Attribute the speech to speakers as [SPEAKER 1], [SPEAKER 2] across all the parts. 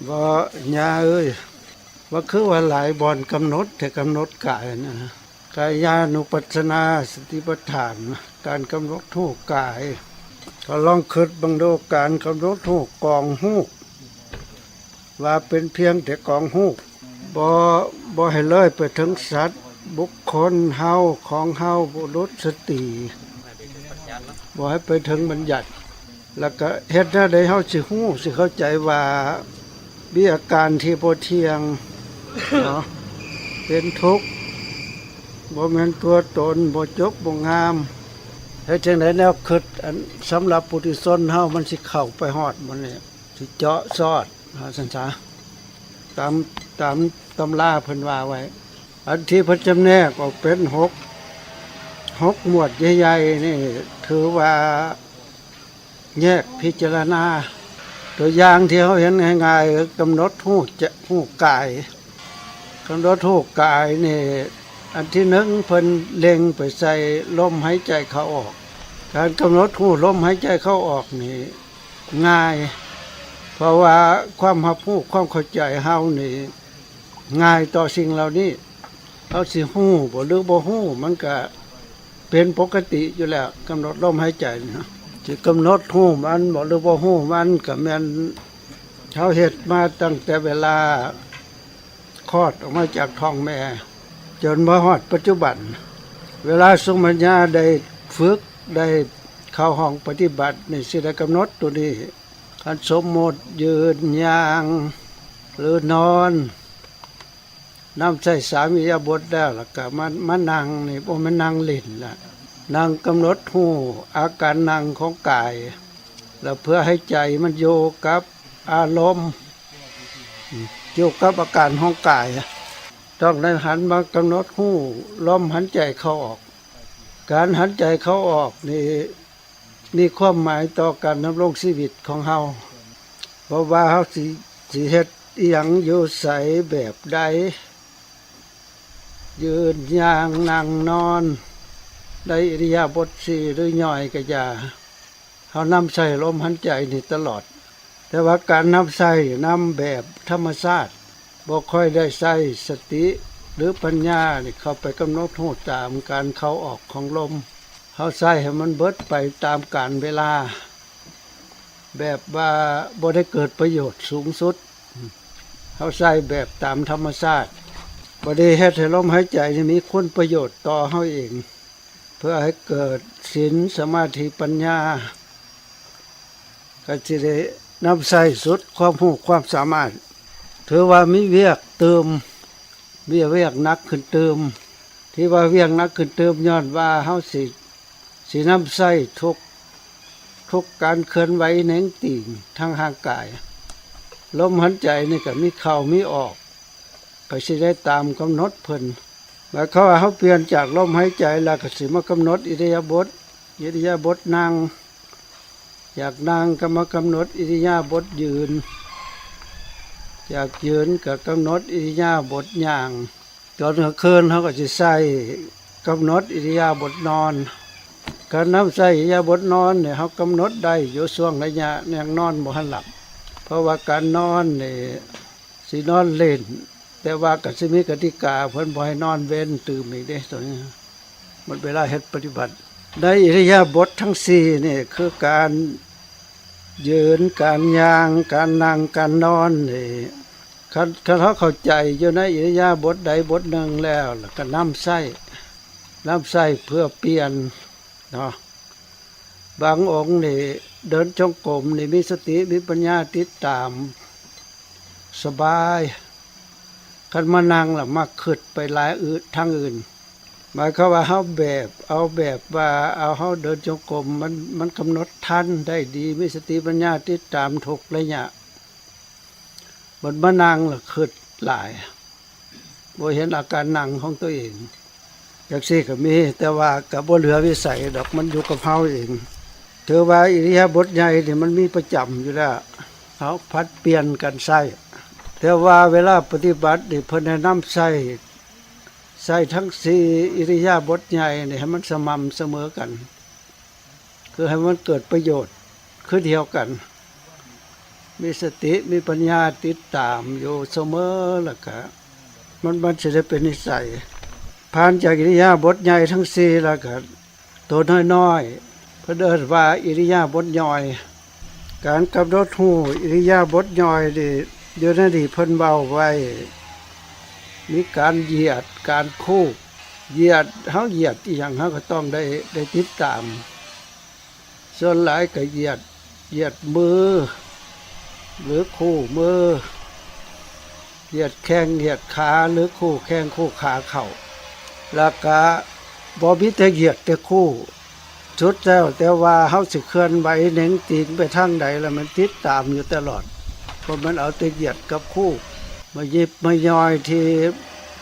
[SPEAKER 1] บ่ยาเอ้ยว่าคือว่าหลายบ่อนกำหนดแต่กำหนดกายนะกายานุปัสสนาสติปัฏฐานการกำหนดรูปกายก็ลองคิดบังดูการกำหนดรูปกองรูปว่าเป็นเพียงแต่กองรูปบ่ให้เลยไปถึงสัตว์บุคคลเฮาของเฮาบุรุษสติบ่ให้ไปถึงบัญญัติแล้วก็เฮ็ดได้เฮาสิฮู้สิเข้าใจว่ามีอาการที่บ่เที่ยงเนาะเป็นทุกข์บ่แม่นตัวตนบ่จบบ่งามเฮ็ดจังได๋แนวคิดอันสำหรับปุถุชนเฮามันสิเข้าไปฮอดมันนี่สิเจาะซอดซั่นซะตามตำราเพิ่นว่าไว้อันที่เพิ่นจำแนกออกเป็น6หมวดใหญ่ๆนี่ถือว่าแยกพิจารณาตัวอย่างที่เขาเห็นง่ายๆกำหนดรูปกายกำหนดรูปกายนี่อันที่หนึ่งเพิ่นเล็งไปใส่ลมหายใจเข้าออกการกำหนดรูปลมหายใจเข้าออกนี่ง่ายเพราะว่าความรับรู้ความเข้าใจเฮานี่ง่ายต่อสิ่งเหล่านี้เฮาสิฮู้บ่หรือบ่ฮู้มันก็เป็นปกติอยู่แล้วกำหนดลมหายใจนะสิกำหนดฮู้มันบ่หรือบ่ฮู้มันก็แม่นเฮาเฮ็ดมาตั้งแต่เวลาคลอดออกมาจากท้องแม่จนมาฮอดปัจจุบันเวลาสมัญญาได้ฝึกได้เข้าห้องปฏิบัตินี่สิได้กำหนดตัวนี้คันสมมุติยืนย่างหรือนอนนำใช้สามิยาบทแล้วแล้วก็มานั่งนี่บ่แม่นนั่งเล่นล่ะนั่งกำหนดฮู้อาการนั่งของกายแล้วเพื่อให้ใจมันโยกับอารมณ์โยกับอาการของกายต้องได้หันมากำหนดฮู้ลมหันใจเข้าออกการหันใจเข้าออกนี่มีความหมายต่อการดำรงชีวิตของเฮาเพราะว่าเฮาสิเฮ็ดอีหยังอยู่ไสแบบใดยืนย่างนั่งนอนได้อิริยาบถสี่หรือย่อยก็อย่าเฮานำใส่ลมหายใจนี่ตลอดแต่ว่าการนำใส่นำแบบธรรมชาติบ่ค่อยได้ใส่สติหรือปัญญานี่เข้าไปกำหนดรู้ตามการเข้าออกของลมเฮาใส่ให้มันเบิดไปตามกาลเวลาแบบว่าบ่ได้เกิดประโยชน์สูงสุดเฮาใส่แบบตามธรรมชาติบ่ได้เฮ็ดให้ลมหายใจนี่มีคุณประโยชน์ต่อเฮาเองเพื่อให้เกิดศีลสมาธิปัญญาก็สิได้นำใส่สุดความรู้ความสามารถถือว่ามีเวียกเติมเวียกหนักขึ้นเติมที่ว่าเวียกหนักขึ้นเติมย้อนว่าเฮาสินำใส่ทุกการเคลื่อนไหวแหน่งติ่งทางร่างกายลมหายใจนี่ก็มีเข้ามีออกก็สิได้ตามกำหนดเพิ่นหมายความว่าเฮาเปลี่ยนจากลมหายใจแล้วก็สิมากำหนดอิริยาบถนั่งอยากนั่งก็มากำหนดอิริยาบถยืนอยากยืนก็กำหนดอิริยาบถย่างตอนกลางคืนเฮาก็สิใส่กำหนดอิริยาบถนอนการนำใส่อิริยาบถนอนเนี่ยเฮากำหนดได้อยู่ช่วงระยะยังนอนบ่ทันหลับเพราะว่าการนอนนี่สินอนเล่นแต่ว่าก็สิมีกติกาเพิ่นบ่ให้นอนเว้นตื่นอีกเด้ตัวนี้หมดเวลาเฮ็ดปฏิบัติได้อิริยาบถทั้ง4นี่คือการยืนการย่างการนั่งการนอนนี่คันเขาเข้าใจอยู่ในอิริยาบถใดบทหนึ่งแล้วก็นำใส่เพื่อเปลี่ยนเนาะบางองค์นี่เดินจงกรมนี่มีสติมีปัญญาติดตามสบายคันมานั่งล่ะมักคิดไปหลายทางอื่นหมายความว่าเอาแบบว่าเอาเฮาเดินจงกรมมันกำหนดทันได้ดีมีสติปัญญาติดตามทุกระยะบ่มานั่งล่ะคิดหลายบ่เห็นอาการนั่งของตัวเองจังซี่ก็มีแต่ว่าก็บ่เหลือวิสัยดอกมันอยู่กับเฮาเองถือว่าอิริยาบถใหญ่นี่มันมีประจำอยู่แล้วเฮาพัดเปลี่ยนกันใช้แต่ว่าเวลาปฏิบัตินี่เพิ่นแนะนำใส่ทั้ง4อิริยาบถใหญ่นี่ให้มันสม่ำเสมอกันคือให้มันเกิดประโยชน์คือเดียวกัน มีสติมีปัญญาติดตามอยู่เสมอแล้วก็มันจะได้เป็นนิสัยผ่านจากอิริยาบถใหญ่ทั้งสี่แล้วก็ตัวน้อยๆเพื่อเดินว่าอิริยาบถย่อยการกำหนดหูอิริยาบถย่อยนี่เดี๋ยวนั้นที่เพิ่นเบาไว้มีการเหยียดการคู่เหยียดเฮาเหยียดอีหยังเฮาก็ต้องได้ติดตามส่วนหลายก็เหยียดมือหรือคู่มือเหยียดแข้งเหยียดขาหรือคู่แข้งคู่ขาเข่าแล้วก็บ่มีแต่เหยียดแต่คู่ชุดแล้วแต่ว่าเฮาสิเคลื่อนไหวเน่งตีนไปทางใดแล้วมันติดตามอยู่ตลอดเพราะมันเอาแต่เหยียดกับคู่มายิบมาย่อยที่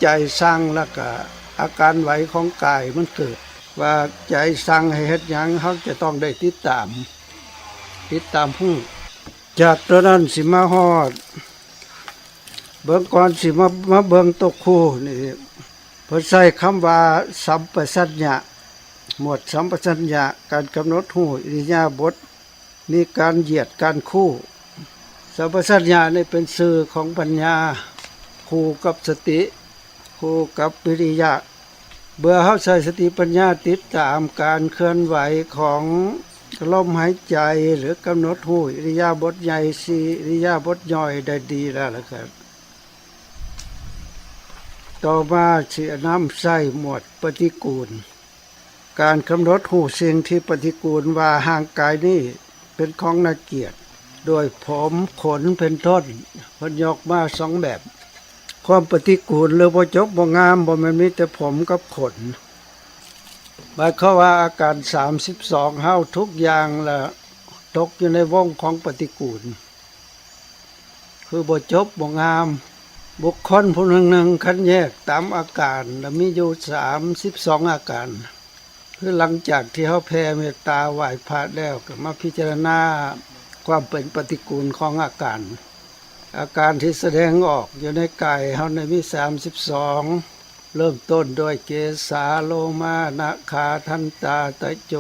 [SPEAKER 1] ใจสั่งแล้วก็อาการไหวของกายมันเกิดว่าใจสั่งให้เฮ็ดหยังเฮาจะต้องได้ติดตามผู้จากตอนนั้นสิมาฮอดเบิ่งก่อนสิมาเบิ่งตกคู่นี่เพิ่นใช้คำว่าสัมปชัญญะหมวดสัมปชัญญะการกำหนดหูอิริยาบถมีการเหยียดการคู่สัมปชัญญะนี่เป็นสื่อของปัญญาคู่กับสติคู่กับวิริยะเมื่อเฮาใช้สติปัญญาติดตามการเคลื่อนไหวของลมหายใจหรือกำหนดหูอิริยาบถใหญ่สี่อิริยาบถย่อยได้ดีแล้วล่ะครับต่อมาสินำใส่หมวดปฏิกูลการกำหนดหูสิ่งที่ปฏิกูลว่าห่างกายนี้เป็นของน่าเกลียดโดยผมขนเป็นต้นเพิ่นยกมาสองแบบความปฏิกูลหรือบ่จบบ่งามบ่แม่นมีแต่ผมกับขนหมายความว่าอาการ32เฮาทุกอย่างละตกอยู่ในวงของปฏิกูลคือบ่จบบ่งามบุคคลผู้หนึ่งคันแยกตามอาการแล้วมีอยู่32อาการคือหลังจากที่เฮาแผ่เมตตาไหว้พระแล้วก็มาพิจารณาความเป็นปฏิกูลของอาการที่แสดงออกอยู่ในกายเฮาในมี32เริ่มต้นด้วยเกสาโลมานะขาทันตาตะโจ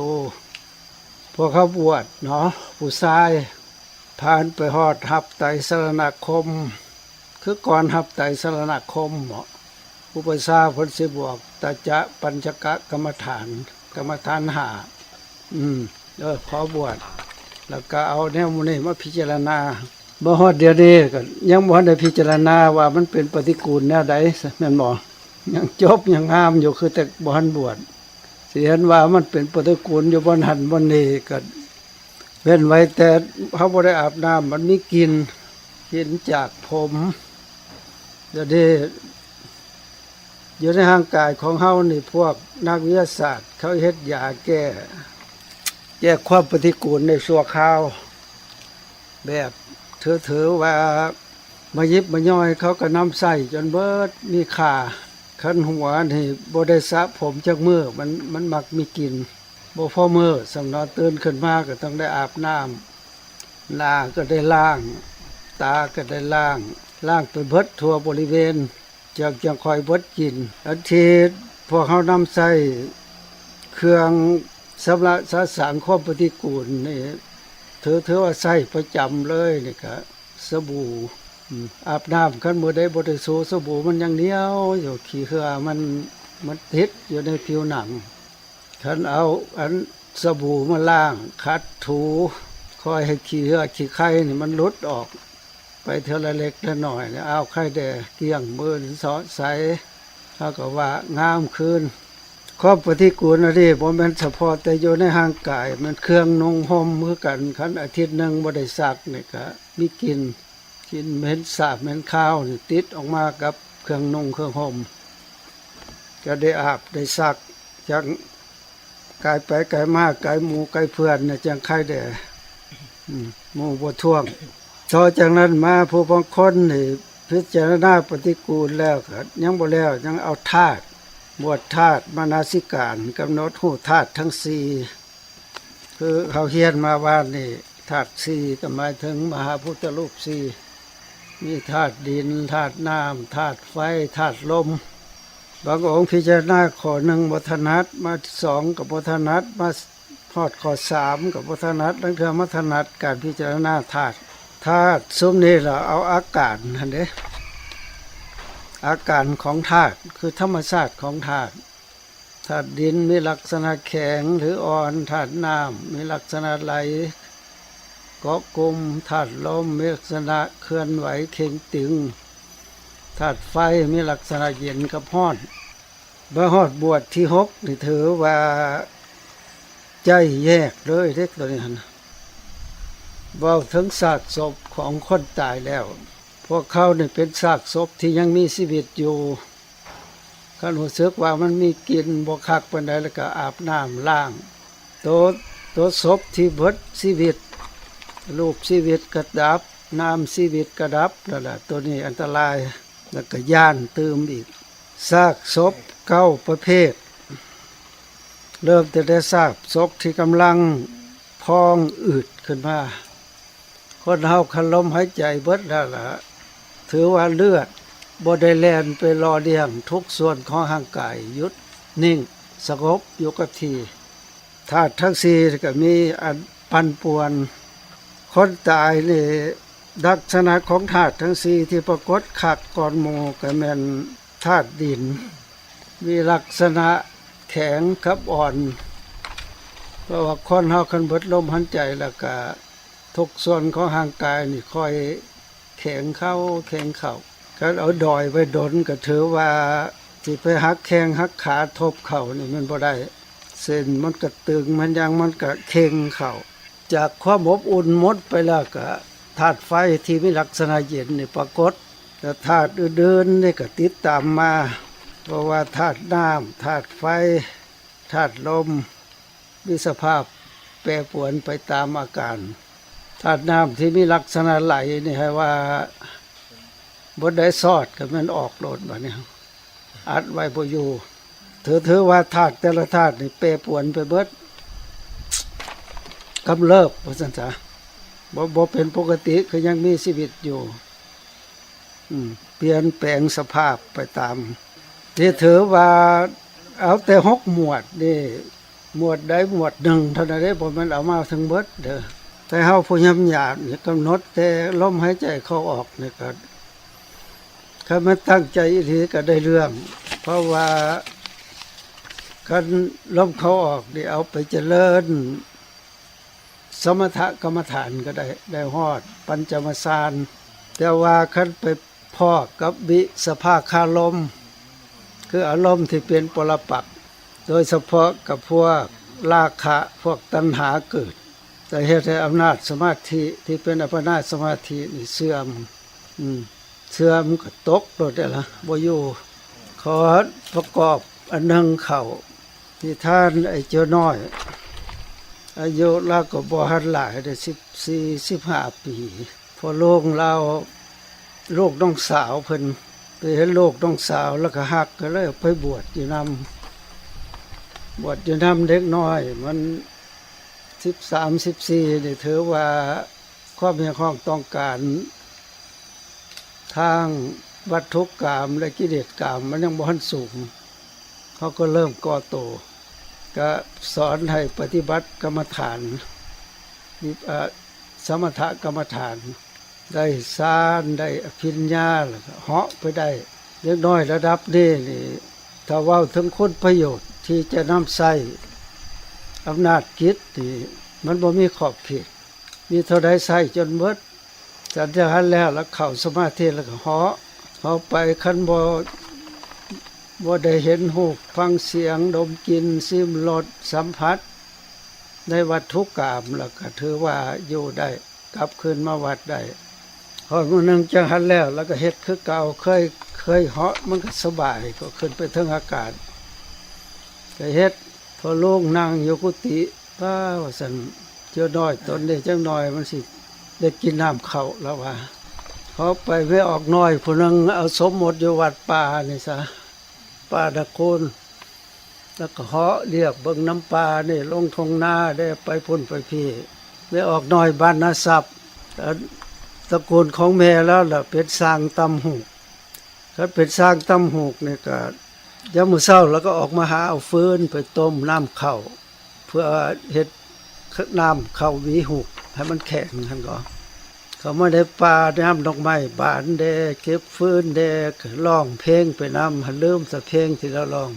[SPEAKER 1] พวกเขาบวชเนาะผู้ชายผ่านไปฮอดหับไตรสรณคมคือก่อนหับไตรสรณคมอุปสาเพิ่นสิบอกตัจจะปัญจกกรรมฐาน5ขอบวชแล้วก็เอาแนวนี้มาพิจารณาบ่ฮอดเดี๋ยวนี้ก็ยังบ่ได้พิจารณาว่ามันเป็นปฏิกูลแนวใดแม่นบ่ยังจบยังงามอยู่คือแต่บ่ทันบวชสิเห็นว่ามันเป็นปฏิกูลอยู่บ่หันบ่นี่ก็เว้นไว้แต่เฮาบ่ได้อาบน้ำมันมีกลิ่นจากผมเดี๋ยวนี้อยู่ในร่างกายของเฮานี่พวกนักวิทยาศาสตร์เขาเฮ็ดยาแก้ความปฏิกูลในชั่วคราวแบบถือว่ามายิบมาย่อยเขาก็นำใส่จนเบิดมีค่าคันหัวนี่บ่ได้สระผมจักมื้อมันมักมีกลิ่นบ่พอมื้อสำนอนตื่นขึ้นมาก็ต้องได้อาบน้ำหน้าก็ได้ล้างตาก็ได้ล้างไปเบิดทั่วบริเวณจังคอยเบิดกลิ่นอันที่พวกเฮานำใส่เครื่องสำหรับสางความปฏิกูลนี่ถือว่าใช้ประจำเลยนี่ก็สบู่อาบน้ำคันมื้อใดบ่ได้สูสบู่มันยังเหนียวอยู่ขี้เหือมันติดอยู่ในผิวหนังคันเอาอันสบู่มาล้างขัดถูคอยให้ขี้เหือขี้ไข้นี่มันหลุดออกไปเท่าละเล็กละน้อยเนี่ยเอาไข่แดงเกลี้ยงมือเสาะใสเฮาก็ว่างามคืนความปฏิกูลอันนี้บ่แม่นเฉพาะแต่อยู่ในร่างกายมันเครื่องนุ่งห่มคือกันคันอาทิตย์นึงบ่ได้ซักนี่ก็มีกลิ่นเหม็นสาบเหม็นคาวนี่ติดออกมากับเครื่องนุ่งเครื่องห่มก็ได้อาบได้ซักจังกายไปกายมากายหมู่กายเพื่อนเนี่ยจังไข่แดงหมู่บ่ท่วงต่อจากนั้นมาผู้บางคนนี่พิจารณาปฏิกูลแล้วก็ยังบ่แล้วยังเอาธาตุบวชธาตุมนสิการกำหนดหูธาตุทั้ง4คือเขาเฮียนมาว่านี่ธาตุ4ก็หมายถึงมหาพุทธรูป4มีธาตุดินธาตุน้ำธาตุไฟธาตุลมบางองค์พิจารณาข้อ1บ่ถนัดมา2ก็บ่ถนัดมาฮอดข้อ3ก็บ่ถนัดบางเทื่อมาถนัดการพิจารณาธา ธาตุซุ้มนี่เราเอาอาการนั่นเด้อาการของธาตุคือธรรมชาติของธาตุธาตุดินมีลักษณะแข็งหรืออ่อนธาตุน้ำมีลักษณะไหลเกาะกลุ่มธาตุลมมีลักษณะเคลื่อนไหวเข่งตึงธาตุไฟมีลักษณะเย็นกับร้อนบ่ฮอดบวชที่6นี่ถือว่าใจแยกเลยเด็กตัวนี้หั่นเว้าถึงซากศพของคนตายแล้วพวกเขานี่เป็นซากศพที่ยังมีชีวิตอยู่คันรู้สึกว่ามันมีกลิ่นบ่คักปานใดแล้วก็อาบน้ำล้างตัวศพที่เบิดชีวิตรูปชีวิตก็ดับน้ำชีวิตก็ดับนั่นแหละตัวนี้อันตรายแล้วก็ย่านตื่มอีกซากศพ9ประเภทเริ่มแต่ซากศพที่กำลังพองอืดขึ้นมาคนเฮาคันลมหายใจเบิดแล้วล่ะถือว่าเลือดบ่ได้แล่นไปรอเลี้ยงทุกส่วนของร่างกายหยุดนิ่งสงบอยู่กับที่ธาตุทั้ง4ก็มีอันปั่นป่วนคนตายนี่ลักษณะของธาตุทั้ง4ที่ปรากฏคักก่อนหมู่ก็แม่นธาตุดินมีลักษณะแข็งกับอ่อนเพราะว่าคนเฮาคันเบิดลมหายใจแล้วก็ทุกส่วนของร่างกายนี่ค่อยแข็งเข้าการเอาดอยไว้ดนก็ถือว่าสิไปหักแข้งหักขาทบเข่านี่มันบ่ได้เส้นมันก็ตึงมันยังมันก็เค็งเข้าจากความอบอุ่นหมดไปแล้วก็ธาตุไฟที่มีลักษณะเย็นนี่ปรากฏแต่ธาตุอื่นๆนี่ก็ติดตามมาเพราะว่าธาตุน้ำธาตุไฟธาตุลมมีสภาพแปรปรวนไปตามอาการธาตุน้ำที่มีลักษณะไหลนี่ให้ว่าบ่ได้ซอดก็มันออกโลดบัดนี้อัดไว้บ่อยู่ถือว่าธาตุแต่ละธาตุนี่แปรปรวนไปเบิดกำเริบว่าซั่นซะบ่เป็นปกติคือยังมีชีวิตอยู่เปลี่ยนแปลงสภาพไปตามที่ถือว่าเอาแต่6หมวดนี่หมวดใดหมวดหนึ่งเท่านั้นเด้บ่แม่นเอามาทั้งเบิดเด้อแต่เฮาผู้ยำหยาบนี่กำหนดแต่ลมหายใจเข้าออกนี่ก็ถ้ามันตั้งใจอีหลีก็ได้เรื่องเพราะว่าการลมเข้าออกนี่เอาไปเจริญสมถกรรมฐานก็ได้ฮอดปัญจมฌานแต่ว่าคันไปพอกับวิสภาคารมคืออารมณ์ที่เป็นปรปักษ์โดยเฉพาะกับพวกราคะพวกตัณหาเกิดแต่เหตุให้อำนาจสมาธิที่เป็นอัปปนาสมาธินี่เสื่อมก็ตกโดดได้ละบ่อยู่ขอประกอบอันนึงเข้าที่ท่านไอ้เจ้าน้อยอายุเราก็บ่ทันหลายได้14-15 ปีพอลูกเราลูกน้องสาวเพิ่นไปเห็นลูกน้องสาวแล้วก็ฮักก็เลยไปบวชอยู่นำเด็กน้อยมัน13-14นี่ถือว่าความมีความต้องการทางวัตถุกรรมและกิเลสกรรมมันยังบ่ทันสูงเขาก็เริ่มก่อโตก็สอนให้ปฏิบัติกรรมฐานสมถกรรมฐานได้ฌานได้อภิญญาแล้วก็เหาะไปได้เล็กน้อยระดับนี้นี่ถ้าเว้าถึงคุณประโยชน์ที่จะนำใช้อำนาจจิตนี่มันบ่มีขอบเขตมีเท่าใดใช้จนหมดสันจะหันแล้วเข้าสมาธิแล้วก็เหาะไปคันบ่ได้เห็นรูปฟังเสียงดมกลิ่นลิ้มรสสัมผัสในวัตถุกรรมแล้วก็ถือว่าอยู่ได้กลับคืนมาวัดได้พอมื้อนึงจังหันแล้วก็เฮ็ดคือเก่าเคยเหาะมันก็สบายก็ขึ้นไปถึงอากาศก็เฮ็ดพอลงนั่งอยู่กุฏิป้าว่าซั่นเจ้าน้อยตนนี้จังน้อยมันสิได้กินน้ำเข้าแล้วว่าพอไปไม่ออกน้อยผู้นึงเอาสมหมดอยู่วัดป่านี่ซะป่าตะโคนแล้วก็เหาะเรียกเบิ่งน้ำปลานี่ลงทงนาได้ไปพุ่นไปพี่ไม่ออกน้อยบ้านนาทรัพย์ตระกูลของแม่แล้วล่ะเป็นสร้างตำหูกถ้าเป็นสร้างตำหูกนี่ก็ยามมื้อเช้าแล้วก็ออกมาหาเอาฟืนไปต้มน้ำข้าวเพื่อเฮ็ดน้ำข้าวหวีหูกให้มันแข็งหั่นก็ข เขาไม่ได้ป่าน้ำดอกไม้บานแดเก็บฟืนแดร้องเพลงไปนำหันลืมแต่เพลงที่เราร้อง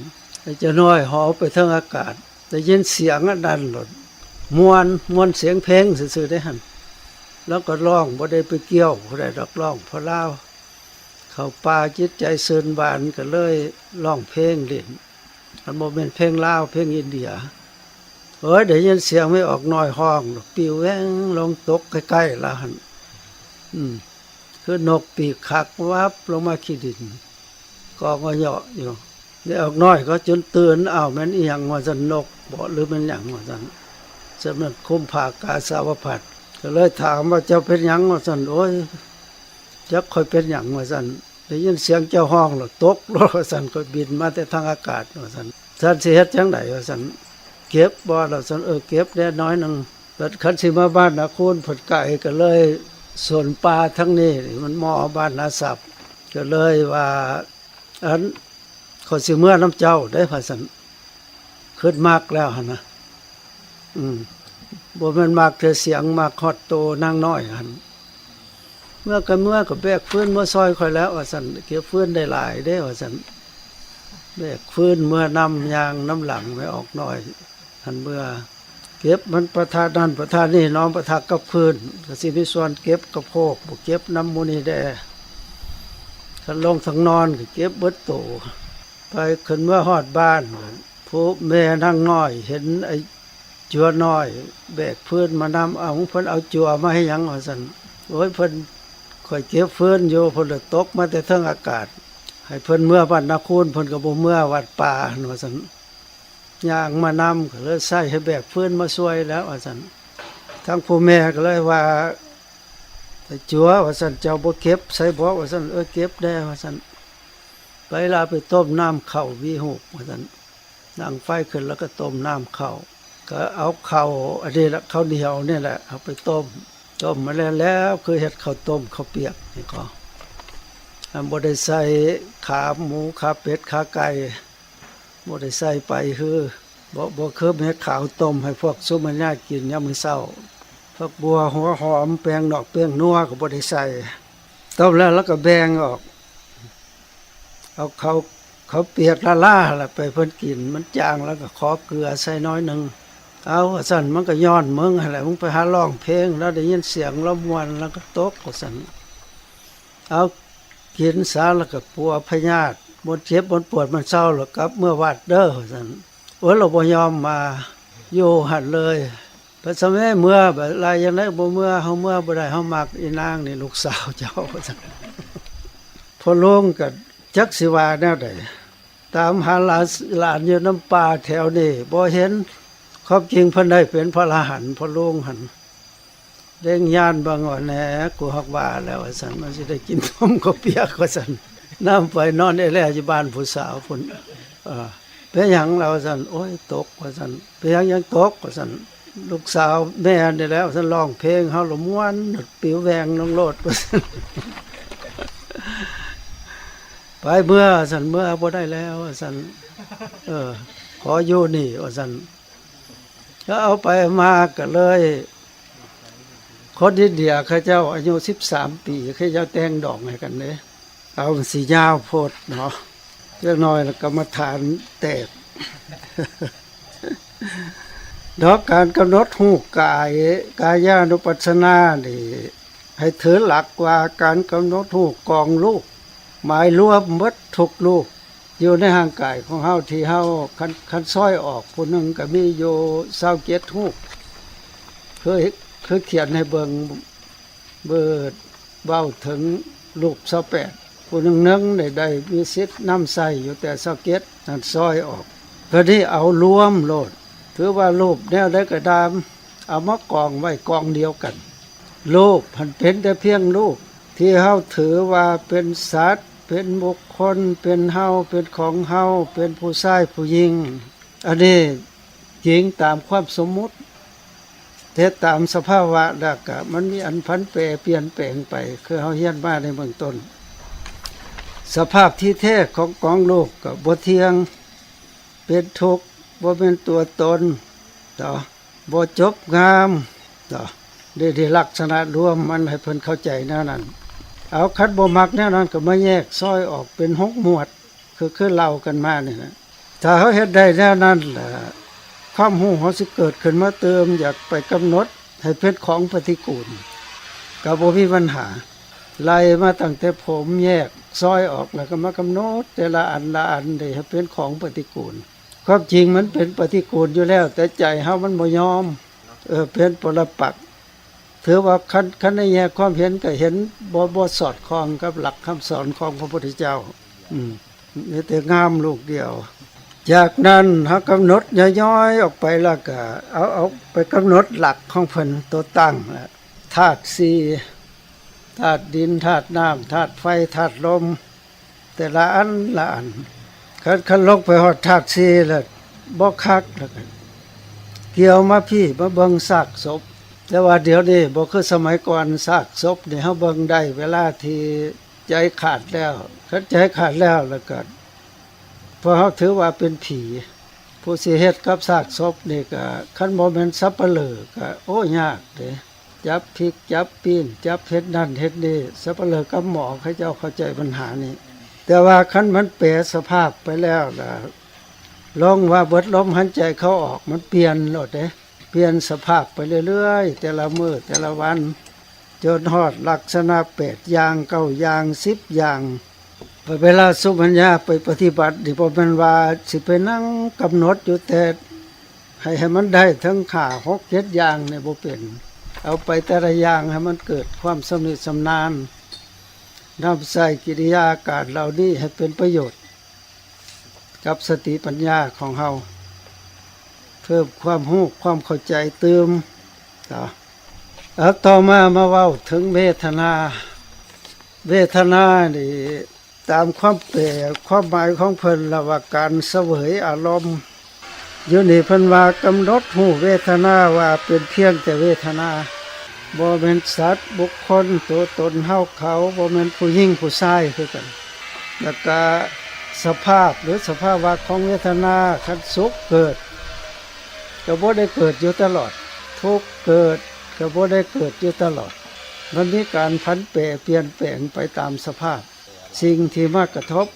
[SPEAKER 1] จะน้อยหอไปทั้งอากาศได้ยินเสียงอันนั้นหลดมวนเสียงเพลงซื่อๆได้หันแล้วก็ร้องบ่ได้ไปเกี่ยวบ่ได้ดอกร้องเพราะลาวเขาป่าจิตใจเสื่นบานก็เลยร้องเพลงเล่นมันบ่เป็นเพลงลาวเพลงอินเดียได้ยินเสียงไม่ออกน้อยห้องปิวแว้งลงตกใกล้ๆละหันคือนกปีกขักวับลงมาขี้ดินก็เหยาะอยู่ได้ออกน้อยก็จนตื่นอ้าวมันอีหยังว่าซั่นนกบ่หรือมันหยังว่าซั่นสำนักคุมภากาสาวพัดก็เลยถามว่าเจ้าเป็นหยังว่าซั่นโอ้ยจักค่อยเป็นหยังว่าซั่นได้ยินเสียงเจ้าห้องแล้วตกว่าซั่นก็บินมาแต่ทางอากาศว่าซั่นท่านสิเฮ็ดจังได๋ว่าซั่นเก็บบ่ล่ะซั่นเก็บได้น้อยนึงแต่คันสิมาบ้านนาคูนผลไก่ก็เลยส่วนปลาทั้งนี้มันหม้อบ้านนาศัพท์ก็เลยว่าอันขอสิเมื่อน้ำเจ้าได้พาสันขึ้นมากแล้วหั่นนะบ่แม่นมากแต่เสียงมากฮอดโตนางน้อยหั่นเมื่อก็แบกฟื้นเมื่อซอยค่อยแล้วว่าซั่นเก็บฟื้นได้หลายเด้ว่าซั่นแบกฟื้นเมื่อนำยางน้ำหลังไม่ออกน้อยหั่นเมื่อเก็บมันประทานนั่นประทานนี่น้องประทักกับพื้นก็สิมีส่วนเก็บกับโพกบ่เก็บน้ำมูนี่แดคันลงสังนอนก็เก็บเบิดโตไปขึ้นเมื่อฮอดบ้านผู้แม่นั่งน้อยเห็นไอ้จัวน้อยแบกพื้นมานำเอาเพิ่นเอาจัวมาให้หยังว่าซั่นโอ้ยเพิ่นค่อยเก็บพื้นอยู่เพิ่นตกมาแต่เทิงอากาศให้เพิ่นเมื่อบ้านนาคูนเพิ่นก็บ่เมื่อวัดป่าว่าซั่นย่างมานำก็เลยใส่ให้แบกพื้นมาช่วยแล้วว่าซั่นทั้งผู้แม่ก็เลยว่าไอ้จัวว่าซั่นเจ้าบ่เก็บใส่บ่ว่าซั่นเก็บได้ว่าซั่นไปลาไปต้มน้ำข้าววีหุกว่าซั่นนั่งไฟขึ้นแล้วก็ต้มน้ำข้าวก็เอาข้าวอันนี้ละข้าวเหนียวนี่แหละเอาไปต้มมาแล้วคือเฮ็ดข้าวต้มข้าวเปียกนี่ก็บ่ได้ใส่ขาหมูขาเป็ดขาไก่บ่ได้ใส่ไปคือบ่คือเฮ็ดข้าวต้มให้พวกซุมญากินยามมื้อเช้าผักบัวหัวหอมแป้งดอกแป้งนัวก็บ่ได้ใส่ต้มแล้วก็แบ่งออกเอาเขาเปียกล่าๆล่ะไปเพิ่นกินมันจางแล้วก็ขอเกลือใส่น้อยนึงเอาซั่นมันก็ย้อนมึงหั่นแหละมึงไปหาร้องเพลงแล้วได้ยินเสียงลมวนแล้วก็ตกซั่นเอากินซะแล้วก็ปัวพยาธิบ่เจ็บบ่ปวดมันเศร้าแล้วกลับเมื่อวัดเด้อซั่นเราบ่ยอมมาอยู่หั่นเลยพระสมัยเมื่อแบบลายยังไดบ่เมื่อเฮาเมื่อบ่ได้เฮามักอีนางนี่ลูกสาวเจ้าซั่นพอลงก็จักสิว่าแนวใดตามหาหลานอยู่น้ำป่าแถวนี้บ่เห็นความจริงเพิ่นได้เป็นพระอรหันต์พอลงหั่นเด้งย่านบางอ่อนแหนกูฮักว่าแล้วว่าซั่นมันสิได้กินต้มข้าวเปียกว่าซั่นน้ำไปนอนได้แล้วอยู่บ้านผู้สาวพุ่นเป็นหยังเราซั่นโอ้ยตกว่าซั่นเป็นหยังตกว่าซั่นลูกสาวแม่นี่แล้วซั่นร้องเพลงเฮาละม่วนปิวแวงลงโลดว่าซั่นไปเมื่อซั่นเมื่อบ่ได้แล้วว่าซั่นขออยู่นี่ว่าซั่นก็เอาไปมาก็เลยคนอินเดียเขาเจ้าอายุ13ปีเขาเจ้าแต่งดอกให้กันเด้เอาสิยาวโพดเนาะเล็กน้อยแล้วกรรมฐานแตกดอกการกำหนดรูปกายานุปัสสนานี่ให้ถือหลักว่าการกำหนดรูปกองรูปหมายรวมหมดทุกรูปอยู่ในร่างกายของเฮาที่เฮาคันซ้อยออกผู้นึงก็มีอยู่27รูปคือเขียนให้เบิ่งเบิดเว้าถึงรูป28ผู้นึงได้มีสิทธิ์นำใส่อยู่แต่27นั่นซ้อยออกก็ที่เอารวมโลดถือว่ารูปแนวใดก็ตามเอามากองไว้กองเดียวกันรูปมันเป็นแต่เพียงรูปที่เฮาถือว่าเป็นสัตว์เป็นบุคคลเป็นเฮาเป็นของเฮาเป็นผู้ชายผู้หญิงอันนี้จริงตามความสมมุติแต่ตามสภาวะแล้วก็มันมีอันพันแปรเปลี่ยนแปลงไปคือเฮาเรียนมาในเบื้องต้นสภาพที่แท้ของกองโลกก็บ่เที่ยงเป็นทุกข์บ่เป็นตัวตนต่อบ่จบงามต่อ ได้ลักษณะรวมมันให้เพิ่นเข้าใจแนวนั้นเอาคัดบ่มักแนวนั้นก็มาแยกซอยออกเป็น6หมวดคือเล่ากันมานี่นะถ้าเฮาเฮ็ดได้แนวนั้นล่ะความรู้เฮาสิเกิดขึ้นมาเติมอยากไปกำหนดให้เป็นของปฏิกูลก็บ่มีปัญหาไล่มาตั้งแต่ผมแยกซอยออกแล้วก็มากำหนดแต่ละอันละอันได้ให้เป็นของปฏิกูลความจริงมันเป็นปฏิกูลอยู่แล้วแต่ใจเฮามันบ่ยอมเป็นปรปักษ์ถือว่าคันในแง่ความเห็นก็เห็นบ่สอดคล้องกับหลักคำสอนของพระพุทธเจ้ามีแต่งามลูกเดียวจากนั้นเฮากำหนดย่อยๆออกไปแล้วก็เอาไปกำหนดหลักของเพิ่นตัวตั้งธาตุ4ธาตุดินธาตุน้ำธาตุไฟธาตุลมแต่ละอันละอันคันลงไปฮอดธาตุ4แล้วบ่คักแล้วก็เกี่ยวมาพี่มาเบิ่งซากศพแต่ว่าเดี๋ยวนี้บ่คือสมัยก่อนซากศพนี่เฮาเบิ่งได้เวลาที่ใจขาดแล้วคันใจขาดแล้วก็เพราะเฮาถือว่าเป็นผีผู้สิเฮ็ดกับซากศพนี่ก็คันบ่แม่นสัปเหร่อก็โอ้ยากเด้จับพริกจับปีนจับเฮ็ดนั่นเฮ็ดนี่สัปเหร่อกับหมอเขาเจ้าเข้าใจปัญหานี้แต่ว่าคันมันแปรสภาพไปแล้วล่ะลองว่าเบิดลมหายใจเข้าออกมันเปลี่ยนโลดเด้เปลี่ยนสภาพไปเรื่อยๆแต่ละมื้อแต่ละวันจนฮอดลักษณะ8อย่าง9อย่าง10อย่างเวลาสุปัญญาไปปฏิบัตินี่บ่แม่นว่าสิไปนั่งกำหนดอยู่แต่ให้มันได้ทั้งข่า6 7อย่างนี่บ่เป็นเอาไปแต่ละอย่างให้มันเกิดความสำนิชำนาญนำใส่กิริยาการเหล่านี้ให้เป็นประโยชน์กับสติปัญญาของเฮาเพิ่มความรู้ความเข้าใจเติมต่อมาเว้าถึงเวทนานี่ตามความแปลความหมายของเพิ่นละว่าการเสวยอารมณ์อยู่นี่เพิ่นว่ากำหนดรู้เวทนาว่าเป็นเพียงแต่เวทนาบ่แม่นสัตว์บุคคลตัวตนเฮาเขาบ่แม่นผู้หญิงผู้ชายคือกันแล้วก็สภาพหรือสภาวะของเวทนาคันสุขเกิดก็บ่ได้เกิดอยู่ตลอดทุกข์เกิดก็บ่ได้เกิดอยู่ตลอดมันมีการพันแปรเปลี่ยนแปลงไปตามสภาพสิ่งที่มากระทบ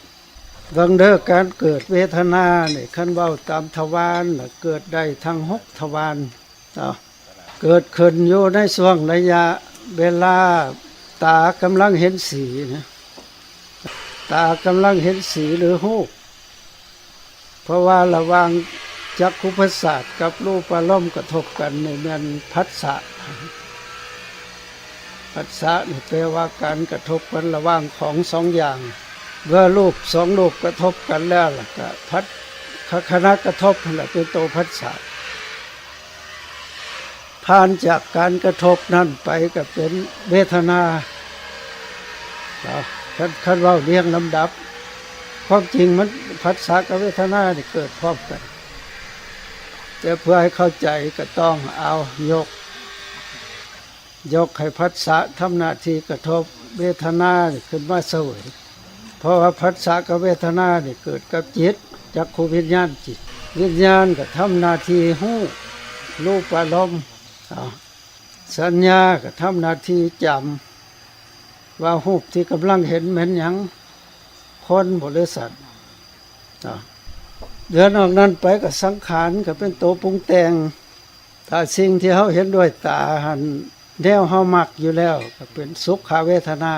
[SPEAKER 1] วังเด้อการเกิดเวทนาเนี่ยคันเว้าตามทวารเกิดได้ทั้ง6ทวารเกิดขึ้นอยู่ในช่วงระยะเวลาตากำลังเห็นสีนะตากำลังเห็นสีหรือรูปเพราะว่าระหว่างจักขุประสาทกับรูปอารมณ์กระทบกันในมันผัสสะนี่แปลว่าการกระทบกันระหว่างของ2อย่างเมื่อรูป2รูปกระทบกันแล้วล่ะก็คณะกระทบนั่นแหละเป็นตัวผัสสะผ่านจากการกระทบนั้นไปก็เป็นเวทนาคันว่าเรียงลำดับความจริงมันผัสสะกับเวทนานี่เกิดพร้อมกันแต่เพื่อให้เข้าใจก็ต้องเอายกให้ผัสสะทำหน้าที่กระทบเวทนาขึ้นมาเสวยเพราะว่าผัสสะกับเวทนานี่เกิดกับจิตจักขุวิญญาณจิตวิญญาณก็ทำหน้าที่รู้รูปอารมณ์สัญญาก็ทำหน้าที่จำว่ารูปที่กำลังเห็นเหมือนหยังคนบริษัทเดือนออกนั้นไปก็สังขารก็เป็นตัวปรุงแต่งถ้าสิ่งที่เขาเห็นด้วยตาหันแนวเฮามักอยู่แล้วก็เป็นสุขเวทนา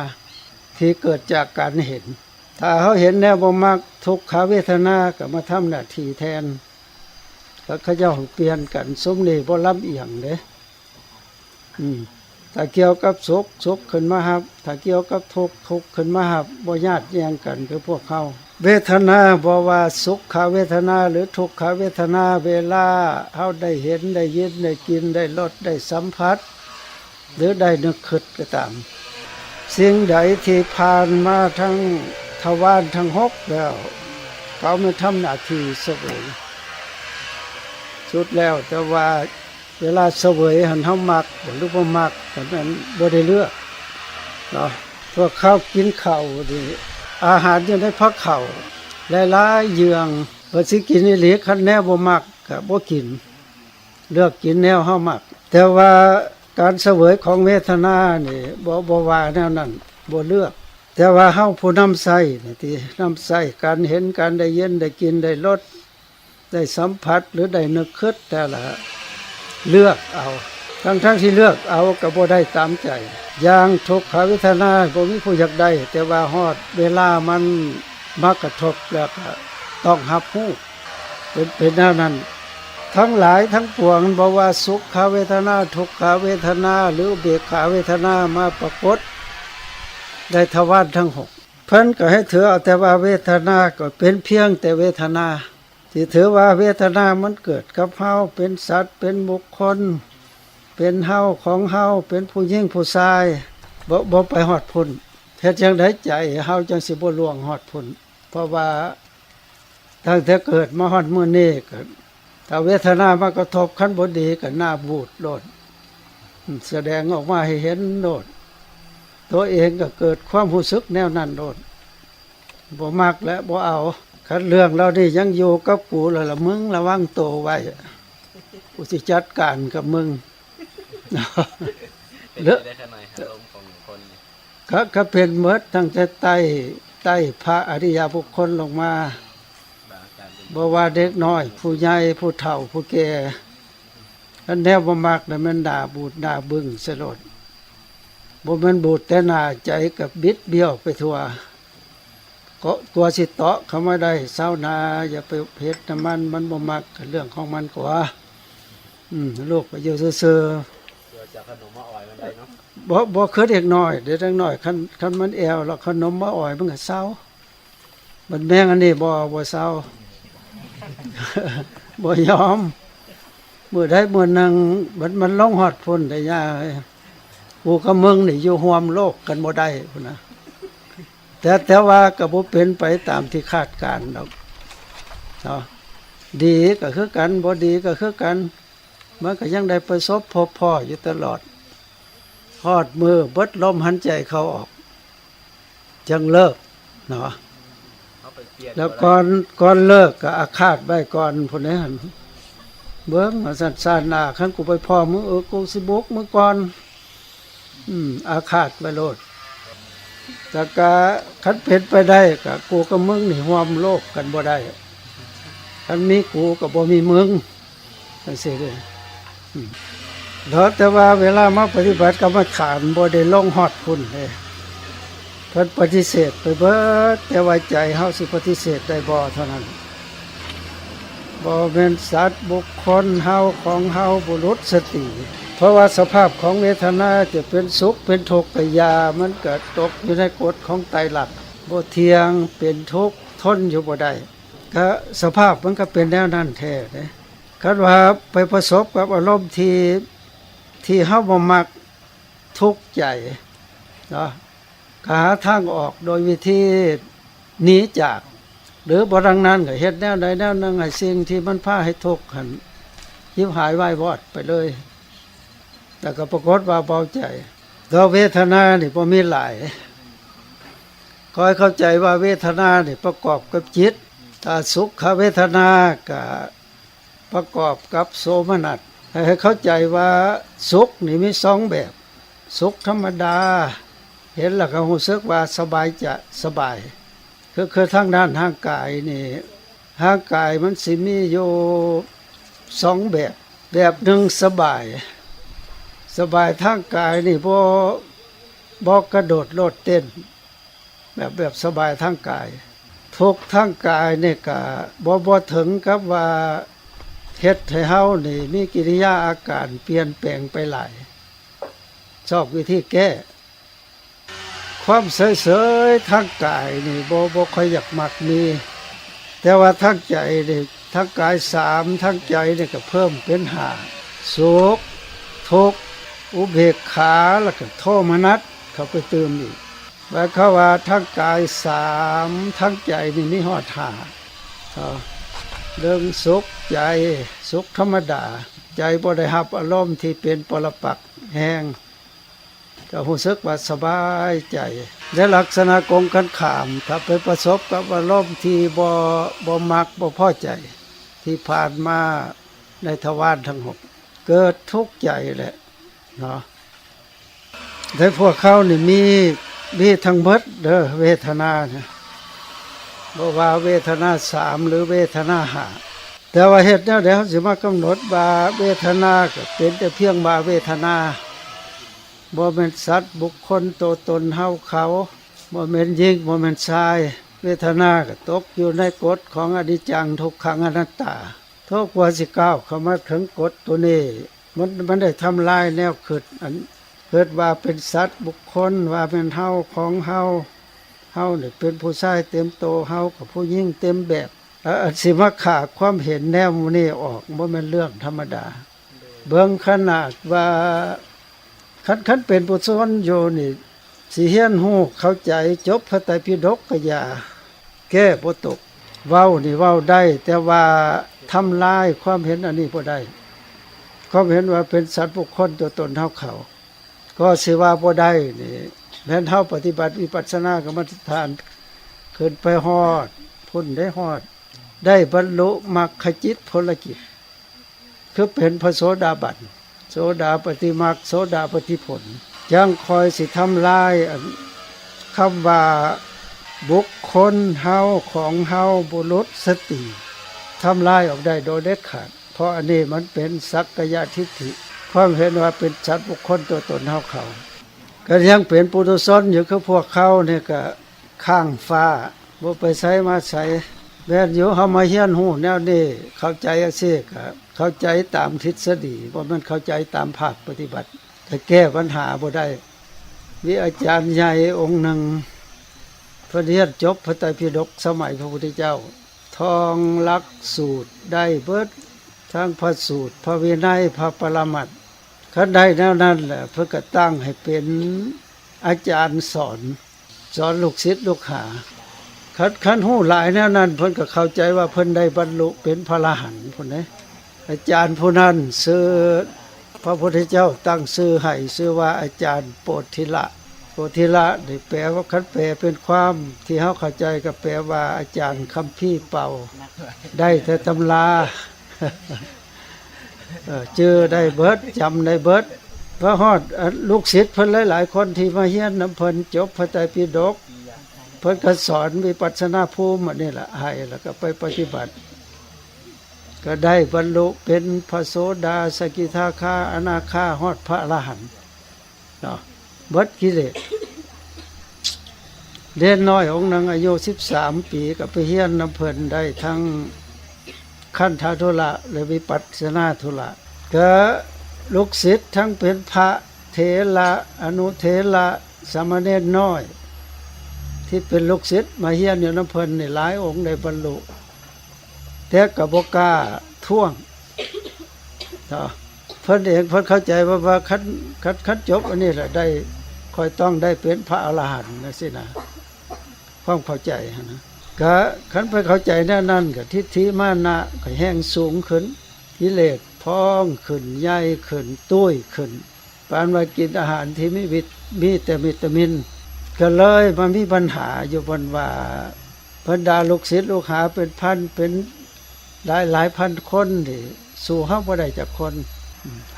[SPEAKER 1] ที่เกิดจากการเห็นถ้าเขาเห็นแนวบ่มักทุกขเวทนาก็มาทำหน้าที่แทนแล้วเขาเจ้าเปลี่ยนกันสมนี่บ่ลำเอียงเด้ถ้าเกี่ยวกับสุขขึ้นมาครับถ้าเกี่ยวกับทุกข์ขึ้นมาครับบ่ญาติแย่งกันคือพวกเขาเวทนาบ่ว่าสุขเวทนาหรือทุกขเวทนาเวลาเฮาได้เห็นได้ยินได้กินได้รสได้สัมผัสหรือได้นึกคิดก็ตามสิ่งใดที่ผ่านมาทั้งทวารทั้ง6แล้วเขาไม่ทำหน้าที่เสวยสุดแล้วแต่ว่าเวลาเสวยหันเฮามักหรือบ่มักก็นั้นบ่ได้เลือกเนาะพวกเขากินข้าวนี่อาหารอยู่ในพักข้าวหลายๆอย่างว่าสิกินอีหลีคันแนวบ่มักก็บ่กินเลือกกินแนวเฮามักแต่ว่า การเสวยของเวทนานี่บ่ว่าแนวนั้นบ่เลือกแต่ว่าเฮาผู้นำใช้นี่ที่นำใช้การเห็นการได้ยินได้กินได้รสได้สัมผัสหรือได้นึกคิดแต่ละเลือกเอาทั้งที่เลือกเอาก็บ่ได้ตามใจอย่างทุกขเวทนาบ่มีผู้อยากได้แต่ว่าฮอดเวลามันมากระทบแล้วก็ต้องรับรู้เป็นแนวนั้นทั้งหลายทั้งปวงบอกว่าสุขเวทนาทุกขเวทนาหรืออุเบกขาเวทนามาปรากฏได้ทวารทั้ง6เพิ่นก็ให้ถือเอาแต่ว่าเวทนาก็เป็นเพียงแต่เวทนาที่ถือว่าเวทนามันเกิดกับเฮาเป็นสัตว์เป็นบุคคลเป็นเฮาของเฮาเป็นผู้หญิงผู้ชายบ่ไปฮอดพุ่นเฮ็ดจังได๋ใจเฮาจังสิบ่ล่วงฮอดพุ่นเพราะว่าตั้งแต่เกิดมาฮอดมื้อนี้ก็ถ้าเวทนามากระทบขั้นบ่ดีก็หน้าบูดโลดแสดงออกมาให้เห็นโลดตัวเองก็เกิดความรู้สึกแนวนั้นโลดบ่มักและบ่เอาคันเรื่องเรานี่ยังอยู่กับกูแล้วล่ะมึงระวังตัวไว้กูสิจัดการกับมึง
[SPEAKER 2] เป็นได้ขนาดอารมณ์ของคน
[SPEAKER 1] ก็เป็นหมดตั้งแต่ใต้พระอริยบุคคลลงมาบ่ว่าเด็กน้อยผู้ใหญ่ผู้เฒ่าผู้แก่อันแนวบ่มักน่ะมันด่าบูดด่าบึ้งสลดบ่แม่นบูดแต่หน้าใจกับบิดเบี้ยวไปทั่วก็กลัวสิเตาะเข้ามาได้เศร้านาอย่าไปเฮ็ดน้ำมันบ่มักเรื่องของมันกว่าลูกไปอยู่ซื่อ
[SPEAKER 2] ๆจะขนมมาอ่อยมันได้เนาะ
[SPEAKER 1] บ่คือเด็กน้อยเด็กน้อยคันมันแอวแล้วขนมมาอ่อยมันก็เศร้ามันแม่งอันนี้บ่เศร้าบ่ยอมมื้อใดมื้อนึงมันลงฮอดพุ่นได้ยากูกับมึงนี่อยู่ร่วมโลกกันบ่ได้พุ่นนะแต่ว่าก็บ่เป็นไปตามที่คาดการณ์ดอกเนาะดีก็คือกันบ่ดีก็คือกันมันก็ยังได้ประสบพบพ่ออยู่ตลอดฮอดมือเบิดลมหายใจเข้าออกจังเลิกเนาะแล้วก่อนเลิกก็อาฆาตไว้ก่อนพุ่นนี้หั่นเบิ่งว่าสั่นซ่านหน้าคันกูไปพ่อมึงกูสิบุกมึงก่อนอาฆาตไว้โลดแต่ก็คันเป็นไปได้ก็กูกับมึงนี่ร่วมโลกกันบ่ได้คันมีกูก็บ่มีมึงจังซี่เด้แต่ว่าเวลามาปฏิบัติกรรมฐานบ่ได้ลงฮอดพุ่นเด้เพิ่นปฏิเสธไปเบิดแต่ว่าใจเฮาสิปฏิเสธได้บ่เท่านั้นบ่แม่นสัตว์บุคคลเฮาของเฮาบุรุษสติเพราะว่าสภาพของเวทนาจะเป็นสุขเป็นทุกข์ก็ยามันเกิดตกอยู่ในกฎของไตรลักษณ์บ่เที่ยงเป็นทุกข์ทนอยู่บ่ได้ก็สภาพมันก็เป็นแนวนั้นแท้เด้คันว่าไปประสบกับอารมณ์ที่เฮาบ่มักทุกข์ใจเนาะหาทางออกโดยวิธีหนีจากหรือบ่ดังนั้นก็เฮ็ดแนวใดแนวหนึ่งให้สิ่งที่มันพาให้ทุกข์หั่นยิบหายวายวอดไปเลยแต่ก็ปรากฏว่าเบาใจตัวเวทนานี่บ่มีหลายขอให้เข้าใจว่าเวทนานี่ประกอบกับจิตถ้าสุขเวทนาก็ประกอบกับโสมนัสให้เข้าใจว่าสุขนี่มี2แบบสุขธรรมดาเห็นแล้วก็รู้สึกว่าสบายจะสบายคือทางด้านร่างกายนี่ร่างกายมันสิมีอยู่2แบบหนึ่งสบายทางกายนี่บ่กระโดดโลดเต้นแบบสบายทางกายทุกข์ทางกายนี่ก็บ่ถึงกับว่าเฮ็ดให้เฮานี่มีกิริยาอาการเปลี่ยนแปลงไปหลายชอบวิธีแก้ความเฉยๆทางกายนี่บ่ค่อยอยากมักมีแต่ว่าทางใจนี่ทางกาย3ทางใจนี่ก็เพิ่มเป็น5สุขทุกข์อุเบกขาแล้วก็โทมนัสเข้าไปเติมอีกว่าเขาว่าทางกาย3ทางใจนี่มีฮอด5เรื่องสุขใจสุขธรรมดาใจบ่ได้รับอารมณ์ที่เป็นปรปักษ์แห้งก็รู้สึกว่าสบายใจและลักษณะกงกันข้ามถ้าไปประสบกับอารมณ์ที่บ่มักบ่พอใจที่ผ่านมาในทวารทั้ง6เกิดทุกข์ใจแหละ เนาะแต่พวกเขานี่มีทั้งเบิดเด้อเวทนาเนี่ยบ่ว่าเวทนา3หรือเวทนา5แต่ว่าเฮ็ดแนวใดเฮาสิมากำหนดว่าเวทนาก็เป็นแต่เพียงว่าเวทนาบ่แม่นสัตว์บุคคลตัวตนเฮาเขาบ่แม่นหญิงบ่แม่นชายเวทนาก็ตกอยู่ในกฎของอนิจจังทุกขังอนัตตาทุกว่าสิก้าวเข้ามาถึงกฎตัวนี้มันได้ทำลายแนวคิดอันเกิดว่าเป็นสัตว์บุคคลว่าเป็นเฮาของเฮานี่เป็นผู้ชายเต็มโตเฮากับผู้หญิงเต็มแบบอันสิมาขาดความเห็นแนวนี้ออกบ่แม่นเรื่องธรรมดาเบิ่งขนาดว่าคันเป็นผู้สอนอยู่นี่สิเฮียนฮู้เข้าใจจบพระไตรปิฎกก็อย่าแก้บ่ตกเว้านี่เว้าได้แต่ว่าทำลายความเห็นอันนี้บ่ได้ความเห็นว่าเป็นสัตว์บุคคลตัวตนเฮาเขาก็สิว่าบ่ได้นี่แม้นเฮาปฏิบัติวิปัสสนากรรมฐานขึ้นไปฮอดพ้นได้ฮอดได้บรรลุมรรคจิตผลจิตคือเป็นพระโสดาบันโสดาปฏิมรรคโสดาปฏิผลยังคอยสิทำลายคำว่าบุคคลเฮาของเฮาบุรุษสติทำลายออกได้โดยเด็ดขาดเพราะอันนี้มันเป็นสักกายทิฏฐิความเห็นว่าเป็นสัตว์บุคคลตัวตนเฮาเขาก็ยังเป็นปุถุชนอยู่คือพวกเขาเนี่ยก็ข้างฟ้าบ่ไปใช้มาใช้แม้อยู่เฮามาเฮียนฮู้แนวนี้เข้าใจจังซี่ก็เข้าใจตามทฤษฎีบ่แม่นเข้าใจตามภาคปฏิบัติแต่แก้ปัญหาบ่ได้มีอาจารย์ใหญ่องค์หนึ่งเพิ่นเรียนจบพระไตรปิฎกสมัยพระพุทธเจ้าท่องหลักสูตรได้เบิดทั้งพระสูตรพระวินัยพระปรมัตถ์คันได้แนวนั้นแหละเพิ่นก็ตั้งให้เป็นอาจารย์สอนลูกศิษย์ลูกหาคันฮู้หลายแนวนั้นเพิ่นก็เข้าใจว่าเพิ่นได้บรรลุเป็นพระอรหันต์พุ่นเด้อาจารย์ผู้นั้นชื่อพระพุทธเจ้าตั้งชื่อให้ชื่อว่าอาจารย์โปธิละนี่แปลว่าคันแปลเป็นความที่เฮาเข้าใจก็แปลว่าอาจารย์คัมภีร์เป่าได้แต่ตำราเจอได้เบิดจำได้เบิดพระฮอดลูกศิษย์เพิ่นหลายๆคนที่มาเฮียนนำเพิ่นจบพระไตรปิฎกเพิ่นก็สอนวิปัสสนาภูมินี่แหละให้แล้วก็ไปปฏิบัติก็ได้บรรลุเป็นพระโสดาสกิทาคาอนาคาฮอดพระอรหันต์เนาะเบิดกิเลสเด็กน้อยองค์นึงอายุ13ปีก็ไปเฮียนนำเพิ่นได้ทั้งขันธทุระและวิปัสสนาทุระก็ลูกศิษย์ทั้งเป็นพระเถระอนุเถระสามเณรน้อยที่เป็นลูกศิษย์มาเฮียนอยู่นำเพิ่นนี่หลายองค์ได้บรรลุแต่ก็บ่กล้าท่วงเพิ่นเองเพิ่นเข้าใจว่าคันจบอันนี้แหละได้ค่อยต้องได้เป็นพระอรหันต์จังซี่นะความเข้าใจนะก็คันไปเข้าใจแน่นั่นก็ทิฏฐิมานะก็แห้งสูงขึ้นกิเลสพองขึ้นใหญ่ขึ้นตุ้ยขึ้นปานว่ากินอาหารที่มีแต่วิตามินก็เลยมันมีปัญหาอยู่บนว่าบรรดาลูกศิษย์ลูกหาเป็นพันเป็นหลายพันคนที่สู่เฮาบ่ได้จักคน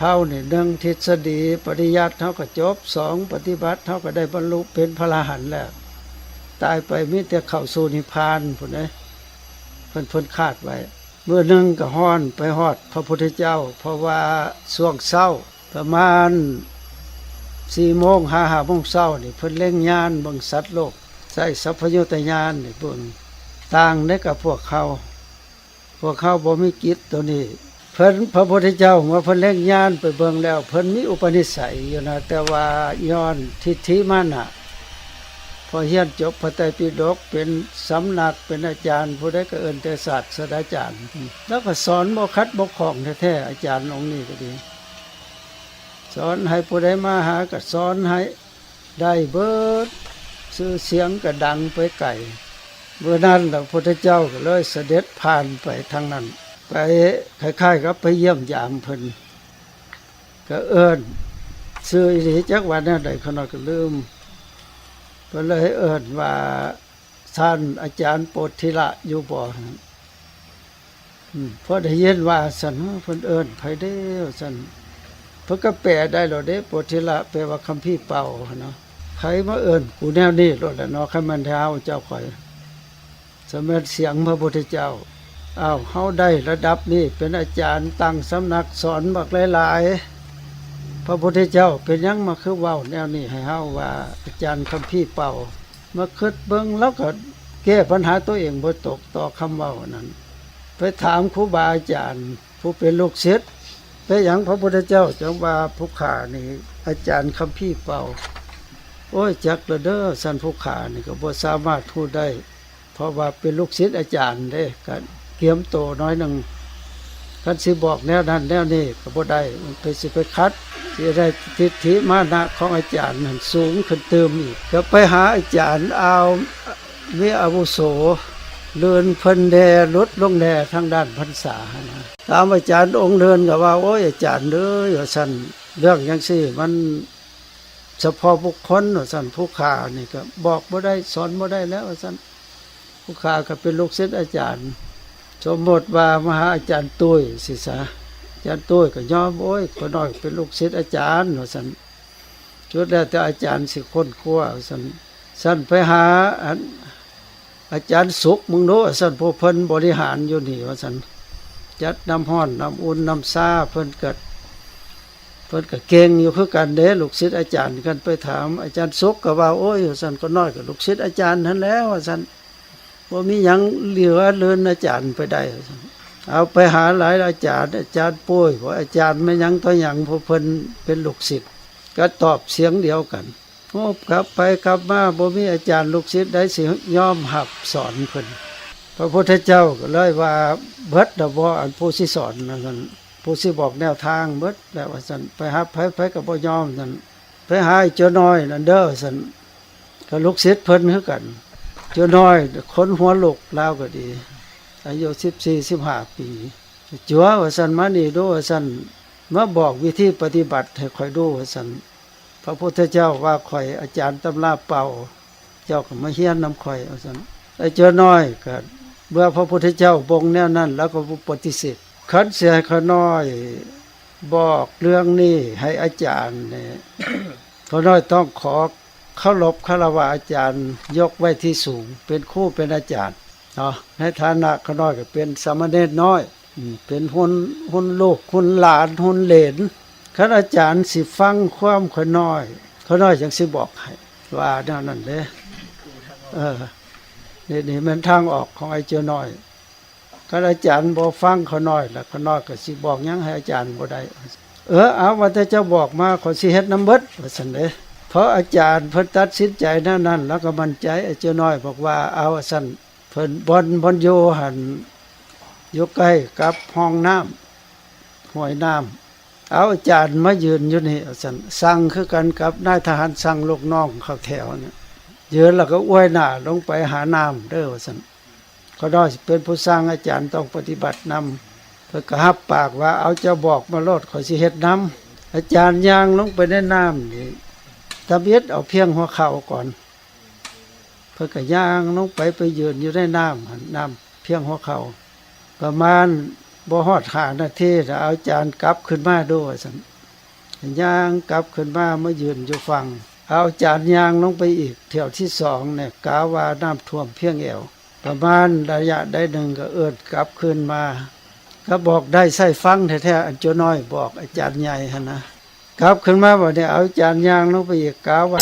[SPEAKER 1] เฮานี่1ทฤษฎีปริยัติเฮาก็จบ2ปฏิบัติเฮาก็ได้บรรลุเป็นพระอรหันต์แล้วตายไปมีแต่เข้าสู่นิพพานพุ่นเด้เพิ่นคาดไว้เมื่อนึงก็ฮ้อนไปฮอดพระพุทธเจ้าเพราะว่าช่วงเช้าประมาณ4 โมง5 โมงเช้านี่เพิ่นเล็งญาณเบิ่งสัตว์โลกใช้สัพพยุตญาณนี่เบิ่งต่างได้กับพวกเขาบ่มีกิจตัวนี้เพิ่นพระพุทธเจ้าว่าเพิ่นเล็งญาณไปเบิ่งแล้วเพิ่นมีอุปนิสัยอยู่นะแต่ว่าย้อนทิฏฐิมานะพอเรียนจบพระไตรปิฎกเป็นสำนักเป็นอาจารย์ผู้ใดก็เอิ้นแต่ศาสตราจารย์แล้วก็สอนบ่ขัดบ่ข้องแท้ๆอาจารย์องค์นี้ก็ดีสอนให้ผู้ใดมาหาก็สอนให้ได้เบิดชื่อเสียงก็ดังไปไกลเมื่อนั้นพระพุทธเจ้าก็เลยเสด็จผ่านไปทางนั้นไปคล้ายๆกับไปเยี่ยมยามเพิ่นก็เอิ้นชื่ออีหลีจักว่าแนวใดเขาน้อยก็ลืมก็เลยเอิ้นว่าท่านอาจารย์โปธิละอยู่บ่พอได้ยินว่าซั่นเพิ่นเอิ้นไผเด้อซั่น เพิ่นก็แปลได้แล้วเด้โพธิละแปลว่าคัมภีร์เป่าเนาะใครมาเอิ้นกูแนวนี้โลดแหละเนาะคันมันเท้าเจ้าข่อยสมัยเสียงพระพุทธเจ้าอ้าวเฮาได้ระดับนี้เป็นอาจารย์ตั้งสำนักสอนบักหลายๆพระพุทธเจ้าเป็นหยังมาคือเว้าแนวนี้ให้เฮาว่าอาจารย์คัมภีร์เป่ามาคิดเบิ่งแล้วก็แก้ปัญหาตัวเองบ่ตกต่อคำเว้านั้นไปถามครูบาอาจารย์ผู้เป็นลูกศิษย์ไปหยังพระพุทธเจ้าจังว่าผู้ข้านี่อาจารย์คัมภีร์เป่าโอ้ยจักละเด้อสันผู้ข้านี่ก็บ่สามารถพูดได้เพราะว่าเป็นลูกศิษย์อาจารย์เด้ก็เกียมโตน้อยหนึงคันสิบอกแนวนั้นแนวนี้ก็บ่ได้มันไปสิไปคัดสิได้ทิฏฐิมานะของอาจารย์นั่นสูงขึ้นเติมอีกก็ไปหาอาจารย์เอาวิอาวุโสเลื่อนเพิ่นแดลดลงแดทางด้านพรรษานะถามอาจารย์องค์เดินก็ว่าโอ้ยอาจารย์เด้อว่าซั่นเรื่องจังซี่มันเฉพาะบุคคลว่าซั่นผู้ข้านี่ก็บอกบ่ได้สอนบ่ได้แล้วว่าซั่นผู้ข้าก็เป็นลูกศิษย์อาจารย์สมมติว่ามหาอาจารย์ตุ้ยสิซะอาจารย์ตุ้ยก็ยอมโอ้ยคนน้อยเป็นลูกศิษย์อาจารย์ว่าซั่นจุดแล้วแต่อาจารย์สิค้นคว้าว่าซั่นไปหาอาจารย์สุขมึงโน้สั่นผู้เพิ่นบริหารอยู่นี่ว่าสั่นจัดน้ำห้อนน้ำอุ่นน้ำซ่าเพิ่นก็เก่งอยู่คือกันเด้ลูกศิษย์อาจารย์กันไปถามอาจารย์สุขก็ว่าโอ้ยสั่นก็น้อยกับลูกศิษย์อาจารย์นั้นแล้วว่าสั่นบ่มีหยังเหลือเลินอาจารย์ไปได้ว่าซั่นเอาไปหาหลายอาจารย์ป่วยเพราะอาจารย์ไม่หยังต่อหยังผู้เพิ่นเป็นลูกศิษย์ก็ตอบเสียงเดียวกันโอ้กลับไปกลับมาบ่มีอาจารย์ลูกศิษย์ใดสิยอมหับสอนเพิ่นพระพุทธเจ้าก็เลยว่าเบิดดอกบ่อันผู้สิสอนนั่นซั่นผู้สิบอกแนวทางเบิดแล้วว่าซั่นไปหาไผก็บ่ยอมซั่นไปหาไอ้เจ้าน้อยนั่นเด้อซั่นก็ลูกศิษย์เพิ่นคือกันเจ้าน้อยคนหัวลุกลาวก็ดีอายุ14-15 ปีจัวว่าซั่นมานี่ดูว่าซั่นมาบอกวิธีปฏิบัติให้ค่อยดูว่าซั่นพระพุทธเจ้าว่าข่อยอาจารย์ตำราเป่าเจ้าก็มาเฮียนนำข่อยเอาซั่นไอ้เจ้าน้อยก็เมื่อพระพุทธเจ้าบงแนวนั้นแล้วก็ปฏิเสธคันเสียเขาน้อยบอกเรื่องนี้ให้อาจารย์เนี่ย เขาน้อยต้องขอเคารพคารวะอาจารย์ยกไว้ที่สูงเป็นครูเป็นอาจารย์เนาะในฐานะเขาน้อยก็เป็นสามเณรน้อยเป็นหุ่นลูกหุ่นหลานหุ่นเหลนคันอาจารย์สิฟังความเขาน้อยจังสิบอกให้ว่าแนวนั้นเด้นี่มันทางออกของไอ้เจ้าน้อยคันอาจารย์บ่ฟังเขาน้อยแล้วเขาน้อยก็สิบอกหยังให้อาจารย์บ่ได้เอาว่าแต่เจ้าบอกมาขอสิเฮ็ดนำเบิดว่าซั่นเด้เพราะอาจารย์เพิ่นตัดสินใจแนวนั้นแล้วก็มั่นใจไอ้เจ้าน้อยบอกว่าเอาซั่นเพิ่นบ่อนอยู่หั่นอยู่ใกล้กับห้องน้ำห้วยน้ำเอาอาจารย์มายืนอยู่นี่สั่งคือกันกับนายทหารสั่งลูกน้องเข้าแถวเนี่ยยืนแล้วก็อวยหน้าลงไปหาน้ำเด้อว่าซั่นเขาน้อยเป็นผู้สร้างอาจารย์ต้องปฏิบัตินำเพิ่นก็รับปากว่าเอาเจ้าบอกมาโลดขอยสิเฮ็ดนำอาจารย์ย่างลงไปในน้ำนี่ตะเบ็ดเอาเพียงหัวเข่าก่อนเพิ่นก็ย่างลงไปยืนอยู่ในน้ำเพียงหัวเข่าประมาณบ่ฮอด5 นาทีแล้วเอาอาจารย์กลับขึ้นมาด้วยซั่นย่างกลับขึ้นมายืนอยู่ฝั่งเอาอาจารย์ย่างลงไปอีกแถวที่2เนี่ยกะว่าน้ำท่วมเพียงเอวประมาณระยะใดหนึ่งก็กลับขึ้นมาก็บอกได้ใส่ฟังแท้ๆอันเจ้าน้อยบอกอาจารย์ใหญ่หั่นนะกลับขึ้นมาบ่ได้เอาอาจารย์ย่างลงไปอีกกะว่า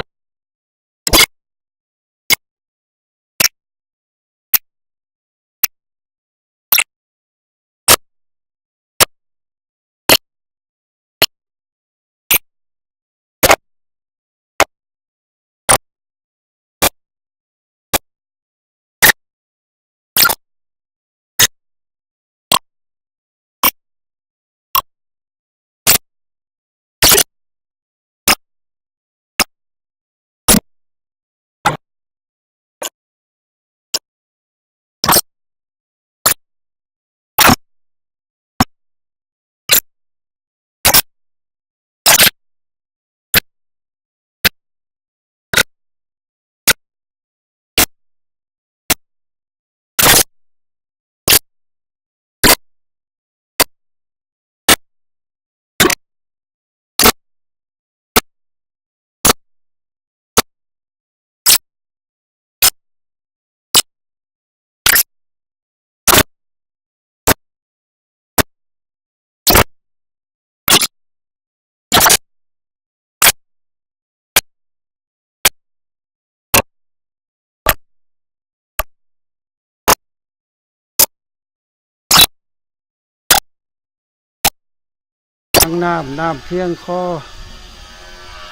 [SPEAKER 1] างน้ำเพียงคอ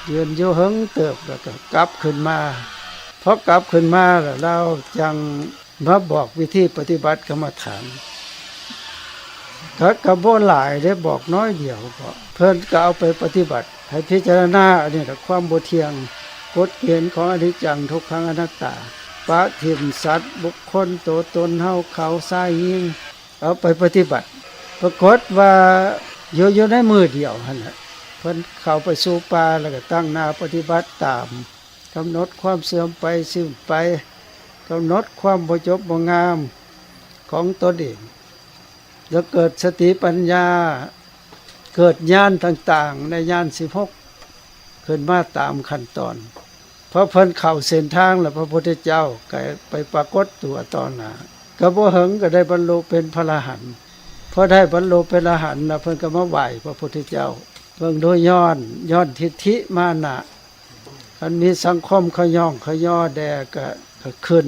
[SPEAKER 1] ยืนอยู่หึงเติบแล้วก็กลับขึ้นมาพอกลับขึ้นมาแล้วเราจังมาบอกวิธีปฏิบัติกรรมฐานถ้ากระโบหลายได้บอกน้อยเดียวก็เพิ่นก็เอาไปปฏิบัติให้พิจารณาอันนี้แหละความบ่เที่ยงกฎเกณฑ์ของอนิจจังทุกขังอนัตตาปะถิ่มสัตว์บุคคลตัวตนเฮาเขาทรายยิงเอาไปปฏิบัติปรากฏว่าอยู่ในมือเดียวหั่นน่ะเพิ่นเข้าไปสู่ป่าแล้วก็ตั้งหน้าปฏิบัติตามกำหนดความเสื่อมไปสิ้นไปกำหนดความบ่จบบ่งามของตนเองแล้วเกิดสติปัญญาเกิดญาณต่างๆในญาณ16ขึ้นมาตามขั้นตอนเพราะเพิ่นเข้าเส้นทางแล้วพระพุทธเจ้าก็ไปปรากฏตัวตอนหน้าก็บ่หึงก็ได้บรรลุเป็นพระอรหันต์พอได้บรรลุเป็นอรหันต์แล้วเพิ่นก็มาไหว้พระพุทธเจ้าเบิ่งโดยย้อนทิฏฐิมานะคันมีสังคมเขาย่องเขาย่อแดก็ขึ้น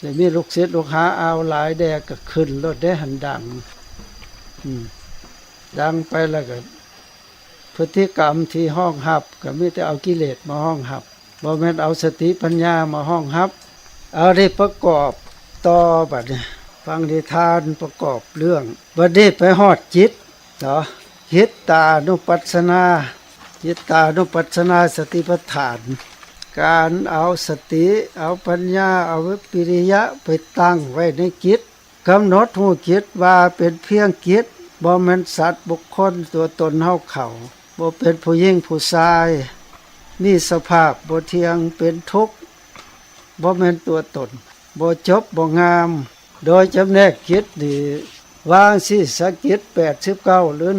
[SPEAKER 1] ได้มีลูกศิษย์ลูกหาเอาหลายแดก็ขึ้นรถได้หันดังดังไปแล้วก็พฤติกรรมที่ห้องหับก็มีแต่เอากิเลสมาห้องหับบ่แม่นเอาสติปัญญามาห้องหับเอาได้ประกอบต่อบัดนี้ฟังนิทานประกอบเรื่องบัดนี้ไปฮอดจิตเนาะจิตตานุปัสสนาจิตตานุปัสสนาสติปัฏฐานการเอาสติเอาปัญญาเอาวิปิริยะไปตั้งไว้ในจิตกำหนดหูจิตว่าเป็นเพียงจิตบ่แม่นสัตว์บุคคลตัวตนเฮาเขาบ่เป็นผู้หญิงผู้ชายมีสภาพบ่เที่ยงเป็นทุกข์บ่แม่นตัวตนบ่จบบ่งามโดยจำแนกจิตนี่วางสิสกิจ89หรือ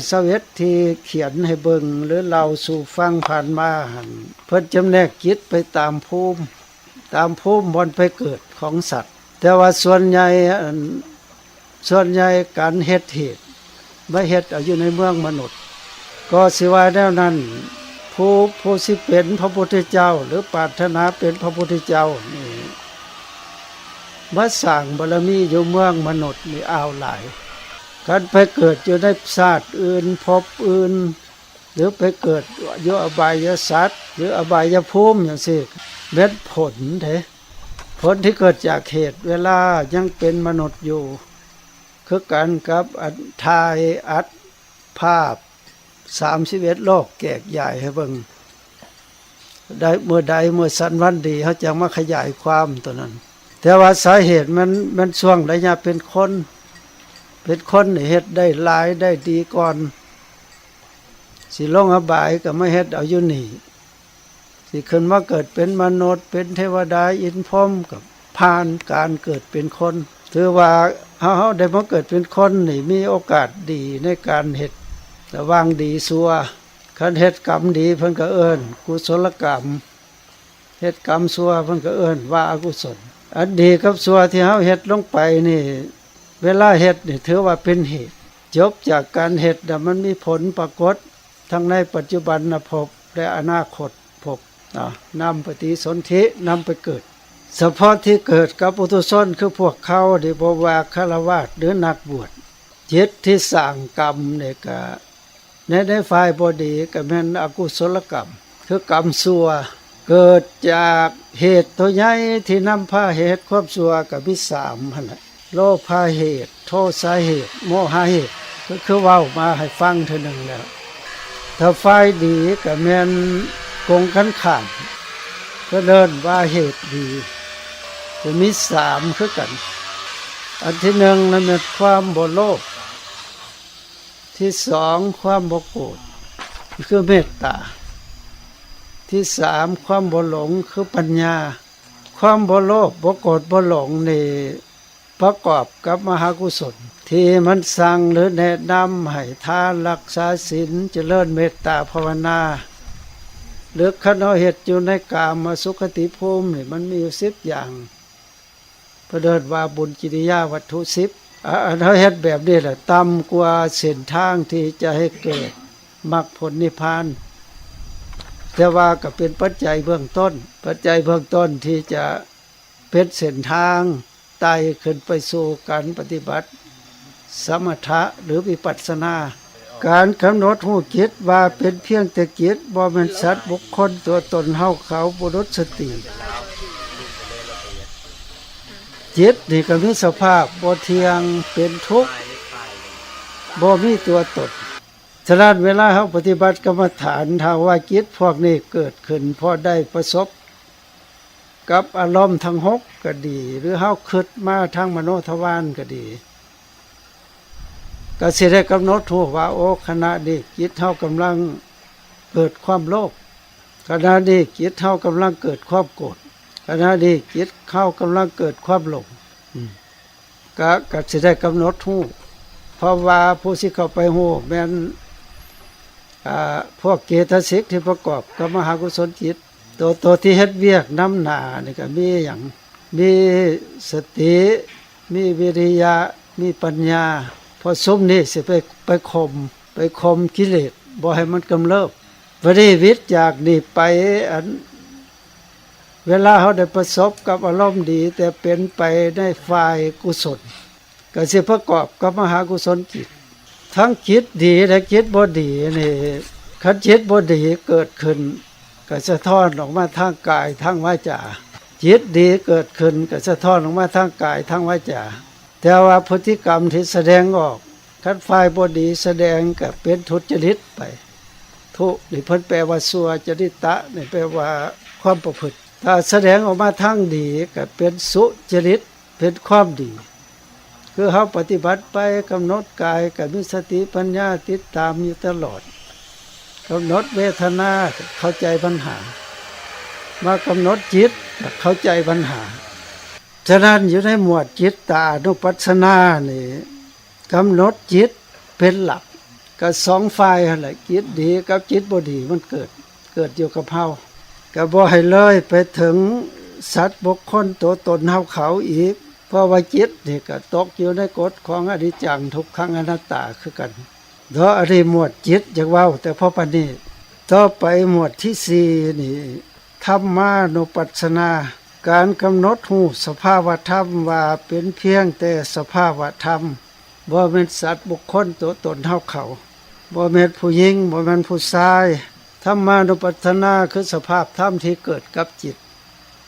[SPEAKER 1] 121ที่เขียนให้เบิ่งหรือเล่าสู่ฟังผ่านมาหั่นเพิ่นจำแนกจิตไปตามภูมิบ่อนไปเกิดของสัตว์แต่ว่าส่วนใหญ่การเฮ็ดเหตุบ่เฮ็ดเอาอยู่ในเมืองมนุษย์ก็สิว่าแนวนั้นผู้สิเป็นพระพุทธเจ้าหรือปรารถนาเป็นพระพุทธเจ้านี่มาสร้างบารมีอยู่เมืองมนุษย์นี่อ้าวหลายการไปเกิดอยู่ในชาติอื่นภพอื่นหรือไปเกิดอยู่อบายสัตว์หรืออบายภูมิจังซี่เม็ดผลเด้ผลที่เกิดจากเหตุเวลายังเป็นมนุษย์อยู่คือกันกับถ่ายอัดภาพ31โลกแกกใหญ่ให้เบิ่งได้เมื่อสันวันดีเขาจะมาขยายความตัวนั้นแต่ว่าสาเหตุมันช่วงระยะเป็นคนนี่เฮ็ดได้หลายได้ดีก่อนสิลงอบายก็ไม่เฮ็ดเอาอยู่นี่สิขึ้นมาเกิดเป็นมนุษย์เป็นเทวดาอินทร์พรหมกับผ่านการเกิดเป็นคนถือว่าเฮาได้มาเกิดเป็นคนนี่มีโอกาสดีในการเฮ็ดระหว่างดีชั่วคันเฮ็ดกรรมดีเพิ่นก็เอิ้นกุศลกรรมเฮ็ดกรรมชั่วเพิ่นก็เอิ้นว่าอกุศลอันดีกับชั่วที่เฮาเฮ็ดลงไปนี่เวลาเฮ็ดนี่ถือว่าเป็นเหตุจบจากการเฮ็ดน่ะมันมีผลปรากฏทั้งในปัจจุบันภพและอนาคตภพนำปฏิสนธินำไปเกิดเฉพาะที่เกิดกับปุถุชนคือพวกเขาที่บ่ว่าฆราวาสหรือนักบวชจิตที่สร้างกรรมนี่ก็ในฝ่ายบ่ดีก็แม่นอกุศลกรรมคือกรรมชั่วเกิดจากเหตุตัวใหญ่ที่นำพาเหตุความชั่วก็มี3หั่นน่ะโลภะเหตุโทสะเหตุโมหะเหตุก็คือเว้ามาให้ฟังเทื่อนึงแล้วถ้าฝ่ายดีก็แม่นกงกันข้ามก็เดินว่าเหตุดีจะมี3คือกันอันที่1นั้นเป็นความบ่โลภที่2ความบ่โกรธคือเมตตาที่3ความบ่หลงคือปัญญาความบ่โลภบ่โกรธบ่หลงนี่ประกอบกับมหากุศลที่มันสั่งหรือแนะนำให้ทานรักษาศีลเจริญเมตตาภาวนาหรือคันเฮาเฮ็ดอยู่ในกามสุขติภูมินี่มันมีอยู่10อย่างประเดิดว่าบุญกิริยาวัตถุ10อันเฮาเฮ็ดแบบนี้แหละต่ำกว่าเส้นทางที่จะให้เกิดมรรคผลนิพพานแต่ว่าก็เป็นปัจจัยเบื้องต้นที่จะเป็นเส้นทางไต่ขึ้นไปสู่การปฏิบัติสมถะหรือวิปัสสนา
[SPEAKER 2] อ
[SPEAKER 1] การกำหนดหูจิตว่าเป็นเพียงแต่จิตบ่แม่นสัตว์บุคคลตัวตนเฮาเขาบุรุษสติจิตนี่ก็มีสภาพบ่เที่ยงเป็นทุกข์บ่มีตัวตนฉะนั้นเวลาเฮาปฏิบัติกรรมฐานถ้าว่าจิตพวกนี้เกิดขึ้นพอได้ประสบกับอารมณ์ทั้งหกก็ดี หรือเฮาคิดมาทางมโนทวารก็ดีก็สิได้กำหนดรู้ว่าโอ้ขณะนี้จิตเฮากำลังเกิดความโลภขณะนี้จิตเฮากำลังเกิดความโกรธขณะนี้จิตเฮากำลังเกิดความหลงก็สิได้กำหนดรู้เพราะว่าผู้สิเข้าไปรู้แม่นพวกเจตสิกที่ประกอบกับมหากุศลจิตตัวที่เฮ็ดเวียกนำหน้านี่ก็มีหยังมีสติมีวิริยะมีปัญญาพอซุมนี้สิไปข่มกิเลสบ่ให้มันกำเริบบ่ได้วิตจากนี้ไปอันเวลาเขาได้ประสบกับอารมณ์ดีแต่เป็นไปในฝ่ายกุศลก็สิประกอบกับมหากุศลจิตทั้งจิตดีและจิตบ่ดีนี่คันจิตบ่ดีเกิดขึ้นก็สะท้อนออกมาทางกายทางวาจาจิตดีเกิดขึ้นก็สะท้อนออกมาทางกายทางวาจาแต่ว่าพฤติกรรมที่แสดงออกคันฝ่ายบ่ดีแสดงก็เป็นทุจริตไปทุนี่เพิ่นแปลว่าสัวจริตะนี่แปลว่าความประพฤติถ้าแสดงออกมาทางดีก็เป็นสุจริตเป็นความดีคือเฮาปฏิบัติไปกำหนดกายก็มีสติปัญญาติดตามอยู่ตลอดกำหนดเวทนาเข้าใจปัญหามากำหนดจิตเข้าใจปัญหาฉะนั้นอยู่ในหมวดจิตตานุปัสสนานี่กำหนดจิตเป็นหลักก็สองฝ่ายนั่นแหละจิตดีกับจิตบ่ดีมันเกิดอยู่กับเฮาก็บ่ให้เลยไปถึงสัตว์บุคคลตัวตนเฮาเขาอีกเพราะว่าจิตนี่ก็ตกอยู่ในกฎของอนิจจังทุกขังอนัตตาคือกันเด้ออันนี้หมวดจิตจักเว้าแต่พอปานนี้ต่อไปหมวดที่4นี่ธัมมานุปัสสนาการกำหนดรู้สภาวธรรมว่าเป็นเพียงแต่สภาวธรรมบ่แม่นสัตว์บุคคลตัวตนเฮาเขาบ่แม่นผู้หญิงบ่แม่นผู้ชายธัมมานุปัสสนาคือสภาพธรรมที่เกิดกับจิต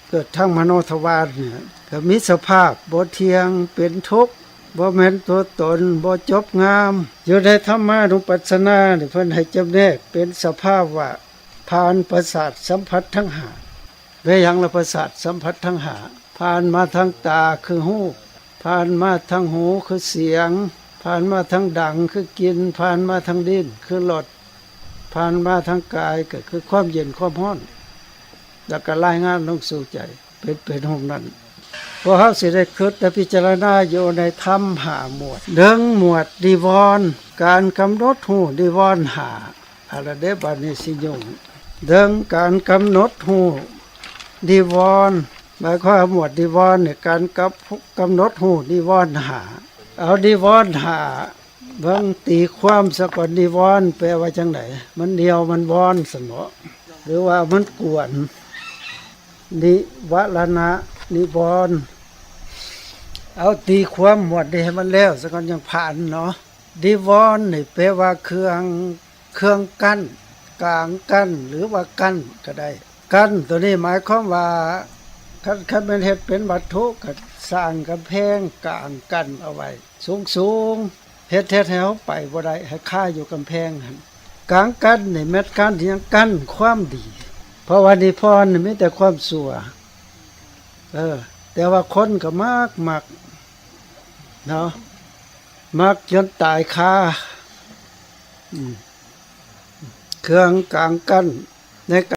[SPEAKER 1] เกิดทั้งมโนทวารเนี่ยก็มีสภาพบ่เที่ยงเป็นทุกข์บ่แม่นตัวตนบ่จบงามอยู่ในธัมมานุปัสสนานี่เพิ่นให้จำแนกเป็นสภาพว่าผ่านประสาทสัมผัสทั้งห้าเวยังละประสาทสัมผัสทั้งห้าผ่านมาทางตาคือหูผ่านมาทางหูคือเสียงผ่านมาทางดังคือกินผ่านมาทางลิ้นคือรสผ่านมาทางกายก็คือความเย็นความร้อนแล้วก็รายงานลงสู่ใจเป็นห้องนั้นพอเฮาสิได้คิดและพิจารณาอยู่ในธรรม5หมวดหมวดนิวรณ์การกำหนดหูนิวรณ์5อะไรเด้บัดนี้สิยุ่งการกำหนดหูนิวรณ์หมายความว่าหมวดนิวรณ์เนี่ยการกำหนดหูนิวรณ์5เอานิวรณ์5เบิ่งตีความสะกดนิวรณ์แปลว่าจังไดมันเดียวมันวรซั่นบ่หรือว่ามันกวนนิวรณะนิวรณ์เอาตีความหมวดนี้ให้มันแล้วซะก่อนยังผ่านเนาะนิวรณ์นี่แปลว่าเครื่องกั้นกลางกั้นหรือว่ากั้นก็ได้กั้นตัวนี้หมายความว่าคันเป็นเฮ็ดเป็นวัตถุก็สร้างกำแพงกลางกั้นเอาไว้สูงเฮ็ดให้เฮาไปบ่ได้ให้คาอยู่กำแพงหั่นกลางกั้นนี่แม่นกั้นที่ยังกั้นความดีเพราะว่านิพพานนี่มีแต่ความชั่วแต่ว่าคนก็มักเนาะมักจนตายคาเครื่องกลางกั้นใน